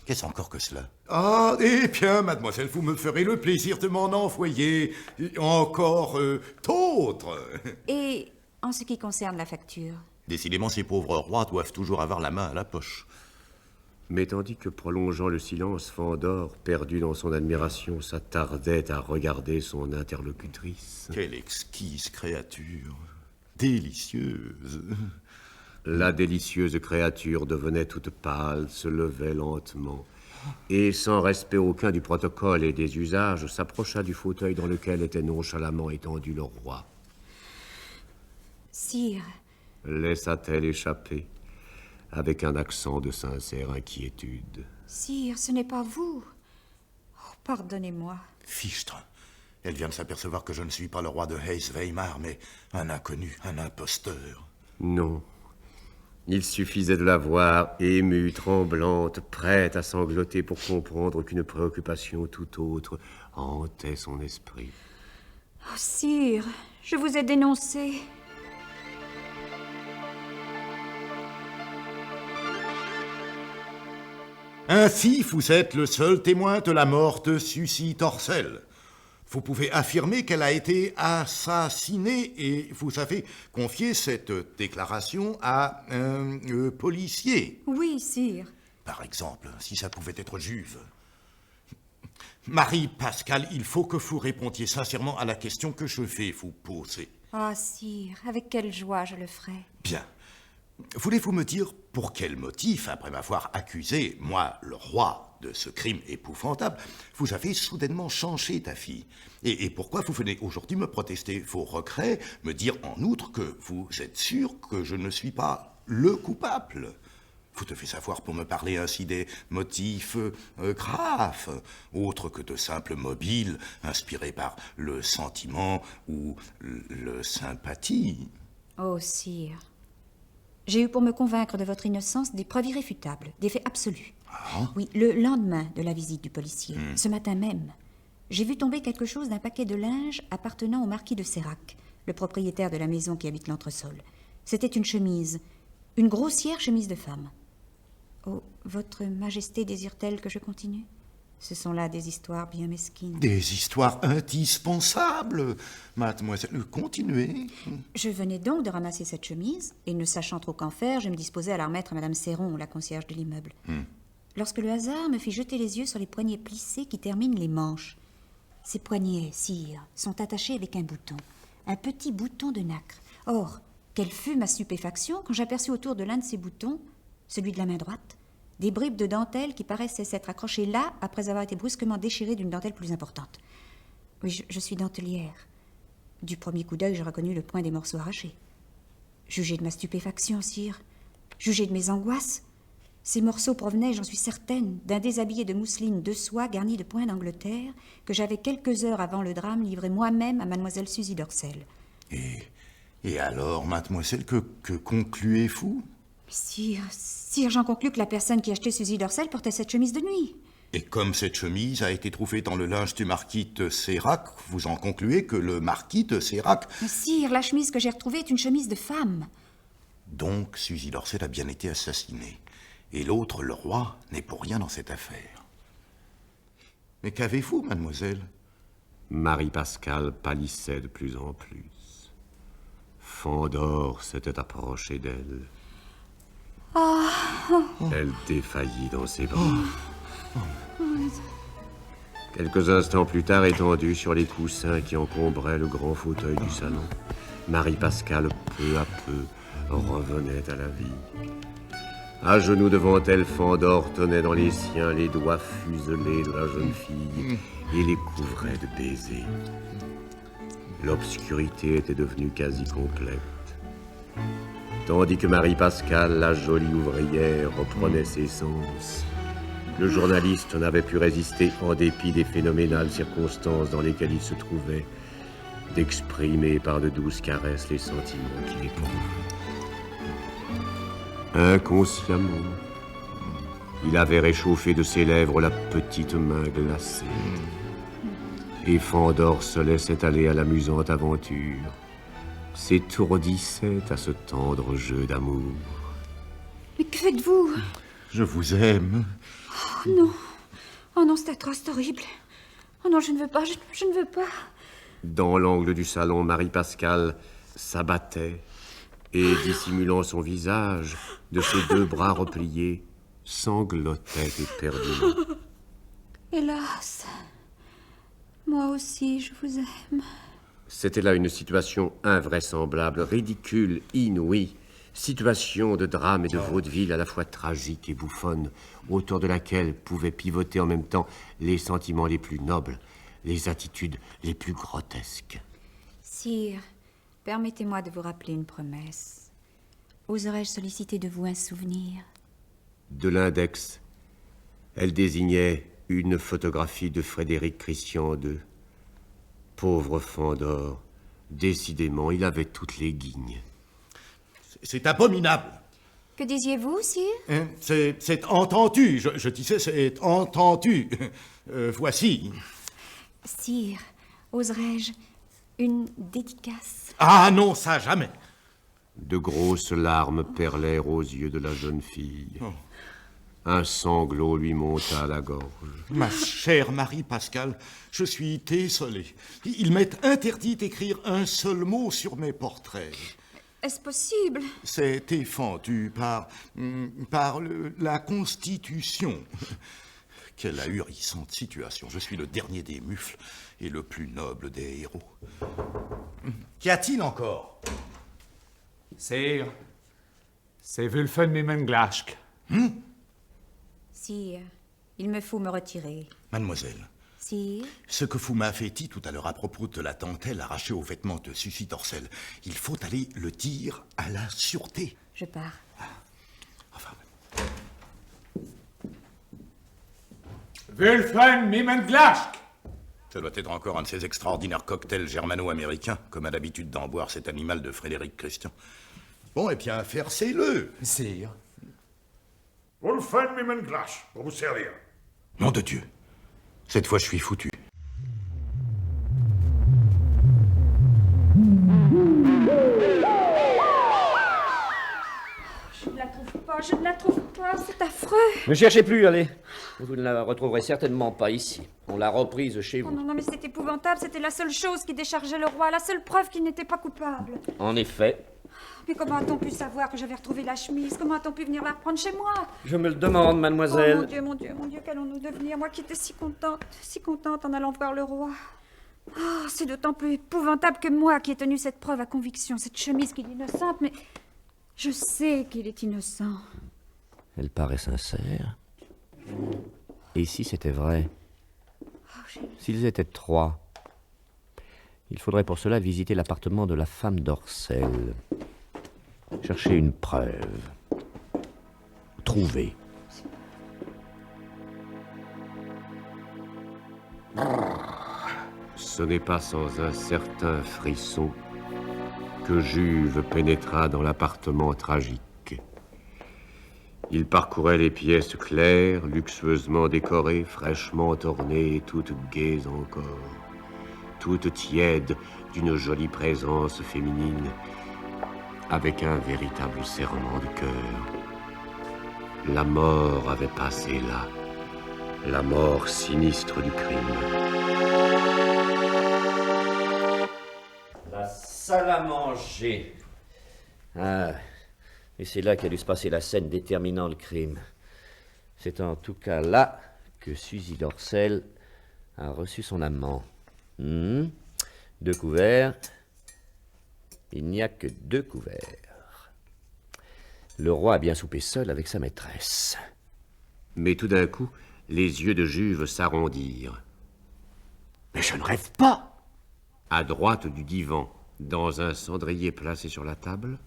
Qu'est-ce encore que cela? Ah, eh bien, mademoiselle, vous me ferez le plaisir de m'en envoyer encore d'autres. Et en ce qui concerne la facture? Décidément, ces pauvres rois doivent toujours avoir la main à la poche. Mais tandis que, prolongeant le silence, Fandor, perdu dans son admiration, s'attardait à regarder son interlocutrice. Quelle exquise créature, délicieuse. La délicieuse créature devenait toute pâle, se levait lentement, et, sans respect aucun du protocole et des usages, s'approcha du fauteuil dans lequel était nonchalamment étendu le roi. Sire. Laissa-t-elle échapper, avec un accent de sincère inquiétude. Sire, ce n'est pas vous. Oh, pardonnez-moi. Fichtre. Elle vient de s'apercevoir que je ne suis pas le roi de Hesse-Weimar, mais un inconnu, un imposteur. Non. Il suffisait de la voir, émue, tremblante, prête à sangloter pour comprendre qu'une préoccupation tout autre hantait son esprit. Oh, sire, je vous ai dénoncé. Ainsi, vous êtes le seul témoin de la mort de Sucy Torcel. Vous pouvez affirmer qu'elle a été assassinée et vous avez confié cette déclaration à un policier. Oui, sire. Par exemple, si ça pouvait être Juve. Marie Pascal, il faut que vous répondiez sincèrement à la question que je vais vous poser. Ah, sire, avec quelle joie je le ferai. Bien. Voulez-vous me dire pour quel motif, après m'avoir accusé, moi, le roi, de ce crime épouvantable, vous avez soudainement changé ta fille? Et pourquoi vous venez aujourd'hui me protester vos regrets, me dire en outre que vous êtes sûr que je ne suis pas le coupable? Vous devez savoir pour me parler ainsi des motifs graves, autres que de simples mobiles inspirés par le sentiment ou le sympathie. Oh, sire, j'ai eu pour me convaincre de votre innocence des preuves irréfutables, des faits absolus. Ah. Oui, le lendemain de la visite du policier, ce matin même, j'ai vu tomber quelque chose d'un paquet de linge appartenant au marquis de Sérac, le propriétaire de la maison qui habite l'entresol. C'était une chemise, une grossière chemise de femme. Oh, votre majesté désire-t-elle que je continue? Ce sont là des histoires bien mesquines. Des histoires indispensables. Mademoiselle, continuez. Je venais donc de ramasser cette chemise, et ne sachant trop qu'en faire, je me disposais à la remettre à Madame Serron, la concierge de l'immeuble. Lorsque le hasard me fit jeter les yeux sur les poignets plissés qui terminent les manches. Ces poignets, sire, sont attachés avec un bouton. Un petit bouton de nacre. Or, quelle fut ma stupéfaction quand j'aperçus autour de l'un de ces boutons, celui de la main droite, des bribes de dentelle qui paraissaient s'être accrochées là après avoir été brusquement déchirées d'une dentelle plus importante. Oui, je suis dentelière. Du premier coup d'œil, je reconnus le point des morceaux arrachés. Jugez de ma stupéfaction, sire. Jugez de mes angoisses. Ces morceaux provenaient, j'en suis certaine, d'un déshabillé de mousseline de soie garni de points d'Angleterre que j'avais quelques heures avant le drame livré moi-même à mademoiselle Suzy d'Orcel. Et alors, mademoiselle, que concluez-vous? Sire, j'en conclus que la personne qui achetait Suzy d'Orcel portait cette chemise de nuit. Et comme cette chemise a été trouvée dans le linge du marquis de Sérac, vous en concluez que le marquis de Sérac... Mais sire, la chemise que j'ai retrouvée est une chemise de femme. Donc, Suzy d'Orcel a bien été assassinée. Et l'autre, le roi, n'est pour rien dans cette affaire. Mais qu'avez-vous, mademoiselle? Marie Pascal pâlissait de plus en plus. Fandor s'était approché d'elle. Elle défaillit dans ses bras. Quelques instants plus tard, étendue sur les coussins qui encombraient le grand fauteuil du salon, Marie Pascal, peu à peu, revenait à la vie. À genoux devant elle, Fandor tenait dans les siens les doigts fuselés de la jeune fille et les couvrait de baisers. L'obscurité était devenue quasi complète. Tandis que Marie Pascal, la jolie ouvrière, reprenait ses sens, le journaliste n'avait pu résister, en dépit des phénoménales circonstances dans lesquelles il se trouvait, d'exprimer par de douces caresses les sentiments qu'il éprouvait. Inconsciemment, il avait réchauffé de ses lèvres la petite main glacée. Et Fandor se laissait aller à l'amusante aventure, s'étourdissait à ce tendre jeu d'amour. Mais que faites-vous? Je vous aime. Oh non. Oh non, c'est atroce, c'est horrible. Oh non, je ne veux pas, je ne veux pas. Dans l'angle du salon, Marie Pascal s'abattait et, dissimulant son visage, de ses deux bras repliés, sanglotait éperdument. Hélas, moi aussi, je vous aime. C'était là une situation invraisemblable, ridicule, inouïe. Situation de drame et de vaudeville à la fois tragique et bouffonne, autour de laquelle pouvaient pivoter en même temps les sentiments les plus nobles, les attitudes les plus grotesques. Sire, permettez-moi de vous rappeler une promesse. Oserais-je solliciter de vous un souvenir? De l'index, elle désignait une photographie de Frédéric Christian II. Pauvre Fandor, décidément, il avait toutes les guignes. C'est abominable. Que disiez-vous, sire? C'est entendu, je disais, c'est entendu. Voici. Sire, oserais-je une dédicace? Ah non, ça jamais. De grosses larmes perlèrent aux yeux de la jeune fille. Un sanglot lui monta à la gorge. Ma chère Marie-Pascale, je suis désolé. Il m'est interdit d'écrire un seul mot sur mes portraits. Est-ce possible? C'est défendu par la Constitution. Quelle ahurissante situation. Je suis le dernier des mufles et le plus noble des héros. Qu'y a-t-il encore? C'est Wulfen Mimenglaschk. Sire, il me faut me retirer. Mademoiselle, Sire, ce que vous m'avez dit tout à l'heure à propos de la dentelle arrachée aux vêtements de Suzy Dorsel, il faut aller le dire à la sûreté. je pars. Wulfen Mimenglaschk. Ça doit être encore un de ces extraordinaires cocktails germano-américains, comme a l'habitude d'en boire cet animal de Frédéric Christian. Bon, eh bien, versez-le. Sire. Wulfen Mimenglaschk, pour vous servir. Nom de Dieu. Cette fois, je suis foutu. Je ne la trouve pas, c'est affreux. Ne cherchez plus, allez. Vous ne la retrouverez certainement pas ici. On l'a reprise chez Oh vous. non, mais c'est épouvantable, c'était la seule chose qui déchargeait le roi, la seule preuve qu'il n'était pas coupable. En effet, Mais comment a-t-on pu savoir que j'avais retrouvé la chemise? Comment a-t-on pu venir la reprendre chez moi? je me le demande, Oh mademoiselle. mon Dieu, mon Dieu, mon Dieu, qu'allons-nous devenir? Moi qui étais si contente en allant voir le roi. Oh, c'est d'autant plus épouvantable que moi qui ai tenu cette preuve à conviction, cette chemise qui est innocente, mais je sais qu'il est innocent. Elle paraît sincère. Et si c'était vrai? S'ils étaient 3, il faudrait pour cela visiter l'appartement de la femme d'Orcel. Chercher une preuve. Trouver. Ce n'est pas sans un certain frisson que Juve pénétra dans l'appartement tragique. Il parcourait les pièces claires, luxueusement décorées, fraîchement ornées et toutes gaies encore, toutes tièdes d'une jolie présence féminine, avec un véritable serrement de cœur. La mort avait passé là, la mort sinistre du crime. La salle à manger. Ah, et c'est là qu'a dû se passer la scène déterminant le crime. C'est en tout cas là que Suzy Dorsel a reçu son amant. 2 couverts. Il n'y a que 2 couverts. Le roi a bien soupé seul avec sa maîtresse. Mais tout d'un coup, les yeux de Juve s'arrondirent. Mais je ne rêve pas! À droite du divan, dans un cendrier placé sur la table,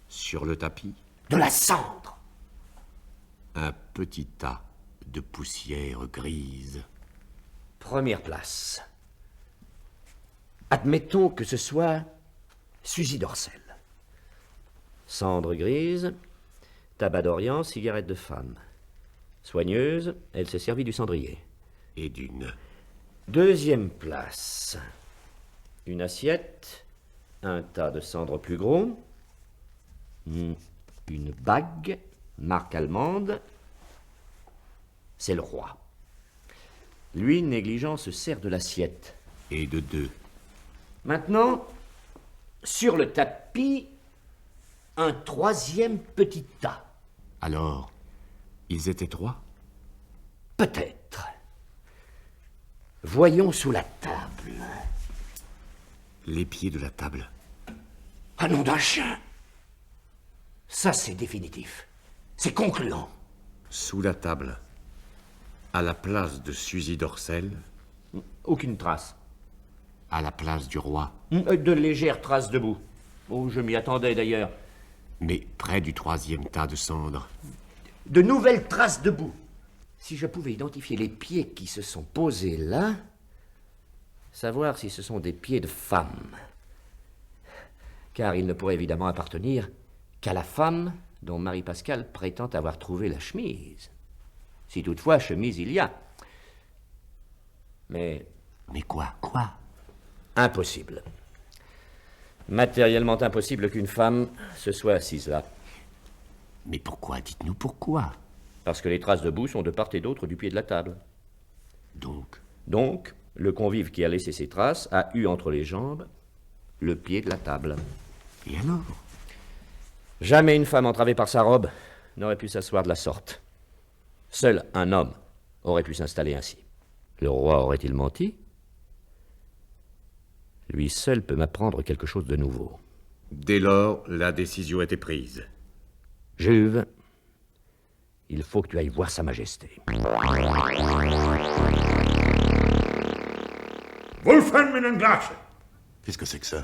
sur le tapis, De la cendre. un petit tas de poussière grise. Première place. Admettons que ce soit Suzy Dorsel. Cendre grise, tabac d'Orient, cigarette de femme. Soigneuse, elle s'est servie du cendrier. Et d'une. Deuxième place. Une assiette, un tas de cendres plus gros, une bague, marque allemande. C'est le roi. Lui, négligent, se sert de l'assiette. Et de 2. Maintenant, sur le tapis, un 3e petit tas. Alors, ils étaient 3? Peut-être. Voyons sous la table. Les pieds de la table. Un nom d'un chien. Ça, c'est définitif. C'est concluant. Sous la table, à la place de Suzy Dorsel. Aucune trace. À la place du roi. De légères traces de boue. Oh, je m'y attendais d'ailleurs. Mais près du 3e tas de cendres. De nouvelles traces de boue. Si je pouvais identifier les pieds qui se sont posés là, savoir si ce sont des pieds de femme. Car ils ne pourraient évidemment appartenir qu'à la femme dont Marie-Pascale prétend avoir trouvé la chemise. Si toutefois chemise il y a. Mais quoi? Impossible. Matériellement impossible qu'une femme se soit assise là. Mais pourquoi? Dites-nous pourquoi. Parce que les traces de boue sont de part et d'autre du pied de la table. Donc, le convive qui a laissé ses traces a eu entre les jambes le pied de la table. Et alors? Jamais une femme entravée par sa robe n'aurait pu s'asseoir de la sorte. Seul un homme aurait pu s'installer ainsi. Le roi aurait-il menti? Lui seul peut m'apprendre quelque chose de nouveau. Dès lors, la décision était prise. Juve, il faut que tu ailles voir Sa Majesté. Wolfenminenglasch! Qu'est-ce que c'est que ça?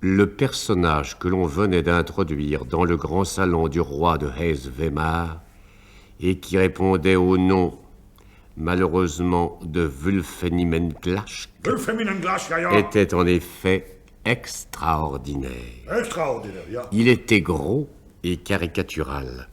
Le personnage que l'on venait d'introduire dans le grand salon du roi de Hesse-Weimar et qui répondait au nom, malheureusement, de Wulfenimenglasch était en effet extraordinaire. Extraordinaire, ja. Il était gros et caricatural.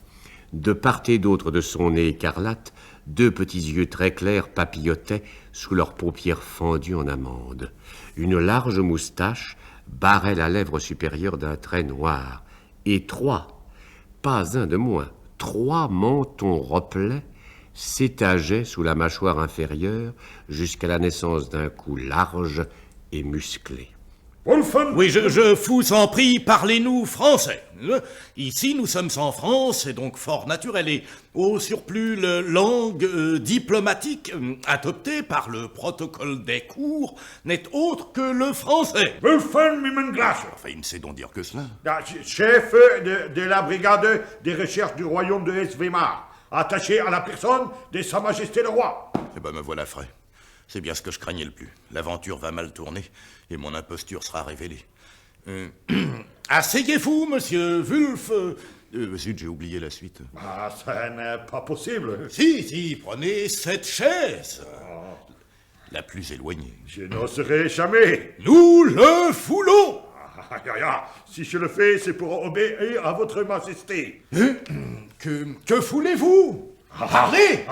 De part et d'autre de son nez écarlate, 2 petits yeux très clairs papillotaient sous leurs paupières fendues en amande. Une large moustache barrait la lèvre supérieure d'un trait noir. Et 3, pas un de moins, 3 mentons replets s'étageaient sous la mâchoire inférieure jusqu'à la naissance d'un cou large et musclé. Oui, je vous en prie, parlez-nous français. Ici, nous sommes en France, c'est donc fort naturel. Et au surplus, la langue diplomatique adoptée par le protocole des cours n'est autre que le français. Enfin, il ne sait donc dire que cela. Chef de la brigade des recherches du royaume de Hesse-Weimar, attaché à la personne de Sa Majesté le Roi. Eh ben, me voilà frais. C'est bien ce que je craignais le plus. L'aventure va mal tourner et mon imposture sera révélée. Asseyez-vous, monsieur Wulf. Zut, j'ai oublié la suite. Ah, ça n'est pas possible. Si, prenez cette chaise. La plus éloignée. Je n'oserai jamais. Nous le foulons. Si je le fais, c'est pour obéir à votre majesté. Que voulez-vous? Parlez.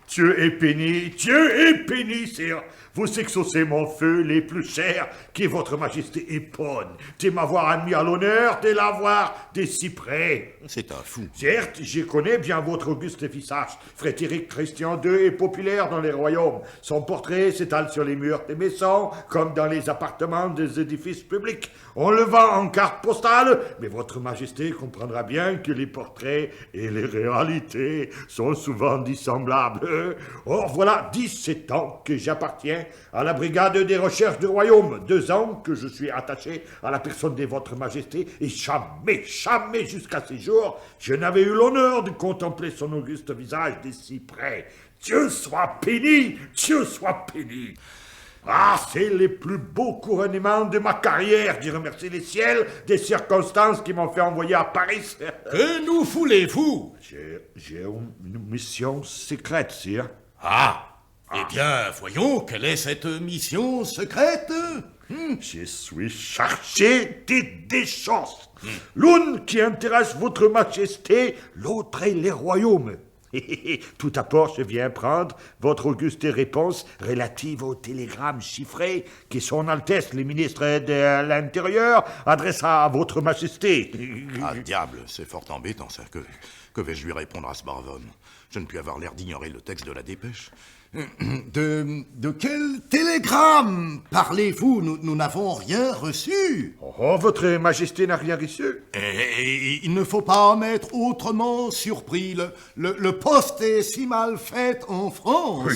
Dieu est béni, sire. Vous exaucez mon feu les plus chers, qui votre majesté est bonne, de m'avoir admis à l'honneur de l'avoir de si près. C'est un fou. Certes, je connais bien votre auguste visage. Frédéric Christian II est populaire dans les royaumes. Son portrait s'étale sur les murs des maisons, comme dans les appartements des édifices publics. On le vend en carte postale, mais votre majesté comprendra bien que les portraits et les réalités sont souvent dissemblables. Or, voilà 17 ans que j'appartiens à la brigade des recherches du royaume. 2 ans que je suis attaché à la personne de votre majesté, et jamais jusqu'à ces jours, je n'avais eu l'honneur de contempler son auguste visage de si près. Dieu soit béni. Ah, c'est les plus beaux couronnements de ma carrière, d'y remercier les ciels des circonstances qui m'ont fait envoyer à Paris. Que nous voulez-vous? J'ai une mission secrète, sire. Eh bien, voyons, quelle est cette mission secrète? Je suis chargé de 2 choses. L'une qui intéresse votre majesté, l'autre est les royaumes. Tout d'abord, je viens prendre votre auguste réponse relative au télégramme chiffré que son Altesse, le ministre de l'Intérieur, adressa à votre majesté. Ah, diable, c'est fort embêtant, ça. Que vais-je lui répondre à ce Barvon? Je ne puis avoir l'air d'ignorer le texte de la dépêche. De quel télégramme parlez-vous? Nous n'avons rien reçu. Oh, votre majesté n'a rien reçu? Et il ne faut pas en être autrement surpris. Le poste est si mal fait en France.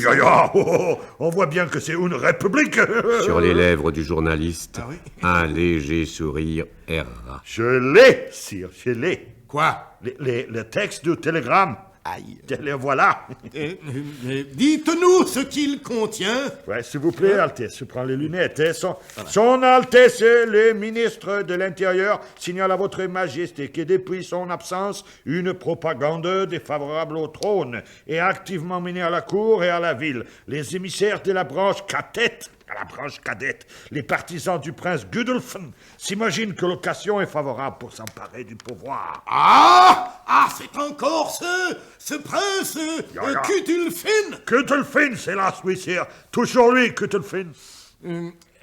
On voit bien que c'est une république. Sur les lèvres du journaliste, un léger sourire erra. Je l'ai, sire, je l'ai. Quoi? Le texte du télégramme. Aïe. Le voilà. Dites-nous ce qu'il contient. Ouais, s'il vous plaît, Altesse, je prends les lunettes. Son Altesse, le ministre de l'Intérieur, signale à votre majesté que depuis son absence, une propagande défavorable au trône est activement menée à la cour et à la ville. Les émissaires de la branche cadette, les partisans du prince Gudolfen s'imaginent que l'occasion est favorable pour s'emparer du pouvoir. C'est encore ce prince Gudolfen. Gudolfen, c'est là, oui, sire. Toujours lui, Gudolfen.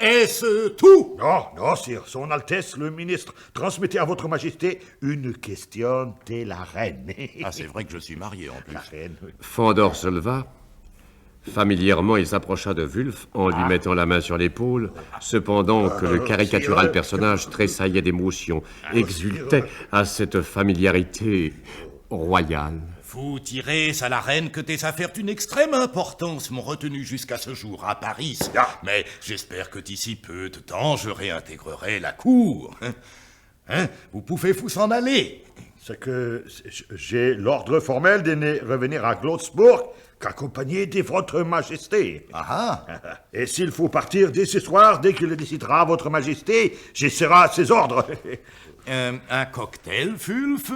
Est-ce tout? Non, non, sire. Son Altesse, le ministre, transmettez à votre Majesté une question de la reine. Ah, c'est vrai que je suis marié, en plus. La reine, oui. Fandor se leva. Familièrement, il s'approcha de Wulf en lui mettant la main sur l'épaule, cependant que le caricatural personnage tressaillait d'émotion, exultait à cette familiarité royale. Vous direz à la reine que tes affaires d'une extrême importance m'ont retenu jusqu'à ce jour à Paris. Mais j'espère que d'ici peu de temps, je réintégrerai la cour. Hein? Vous pouvez vous en aller. C'est que j'ai l'ordre formel de ne revenir à Glosburg qu'accompagné de votre Majesté. Ah Et s'il faut partir dès ce soir, dès que le décidera votre Majesté, je serai à ses ordres. Un cocktail, Wulf?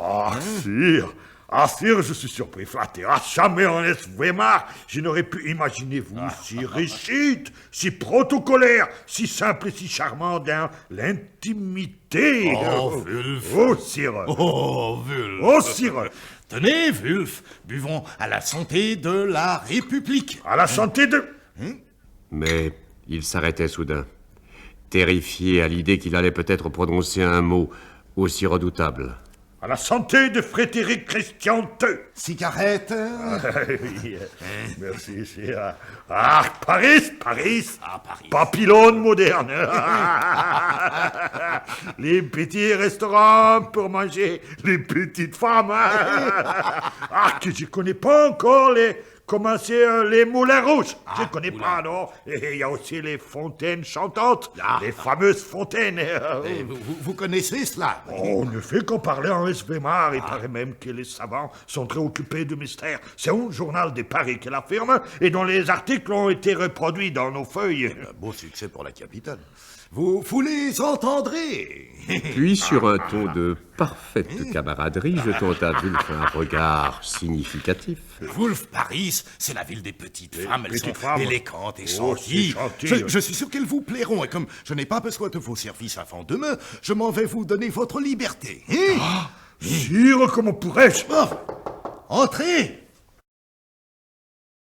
Ah, sire. Ah, sire, je suis surpris, flatté. Ah, jamais en Weimar, je n'aurais pu imaginer vous si rigide, si protocolaire, si simple et si charmant dans l'intimité. Oh, Wulf. Oh, sire. Oh, Wulf. Oh, sire. Tenez, Wulf, buvons à la santé de la République. À la santé de... Mais il s'arrêtait soudain, terrifié à l'idée qu'il allait peut-être prononcer un mot aussi redoutable. À la santé de Frédéric Christian II. Cigarette? Oui, merci, sire. Ah, Paris. Paris. Papillone moderne. Les petits restaurants pour manger les petites femmes. Ah, que je connais pas encore comment c'est les moulins rouges. Je ne connais pas, non. Et il y a aussi les fontaines chantantes, les fameuses fontaines. Vous connaissez cela? On ne fait qu'en parler en Weimar. Il paraît même que les savants sont très occupés de mystères. C'est un journal de Paris qui l'affirme et dont les articles ont été reproduits dans nos feuilles. Un beau succès pour la capitale. Vous les entendrez. Puis, sur un ton de parfaite camaraderie, jetant à Wulf un regard significatif. Wulf, Paris, c'est la ville des petites femmes. Elles sont élégantes et gentilles. Je suis sûr qu'elles vous plairont. Et comme je n'ai pas besoin de vos services avant demain, je m'en vais vous donner votre liberté. Sire, comment pourrais-je? Entrez.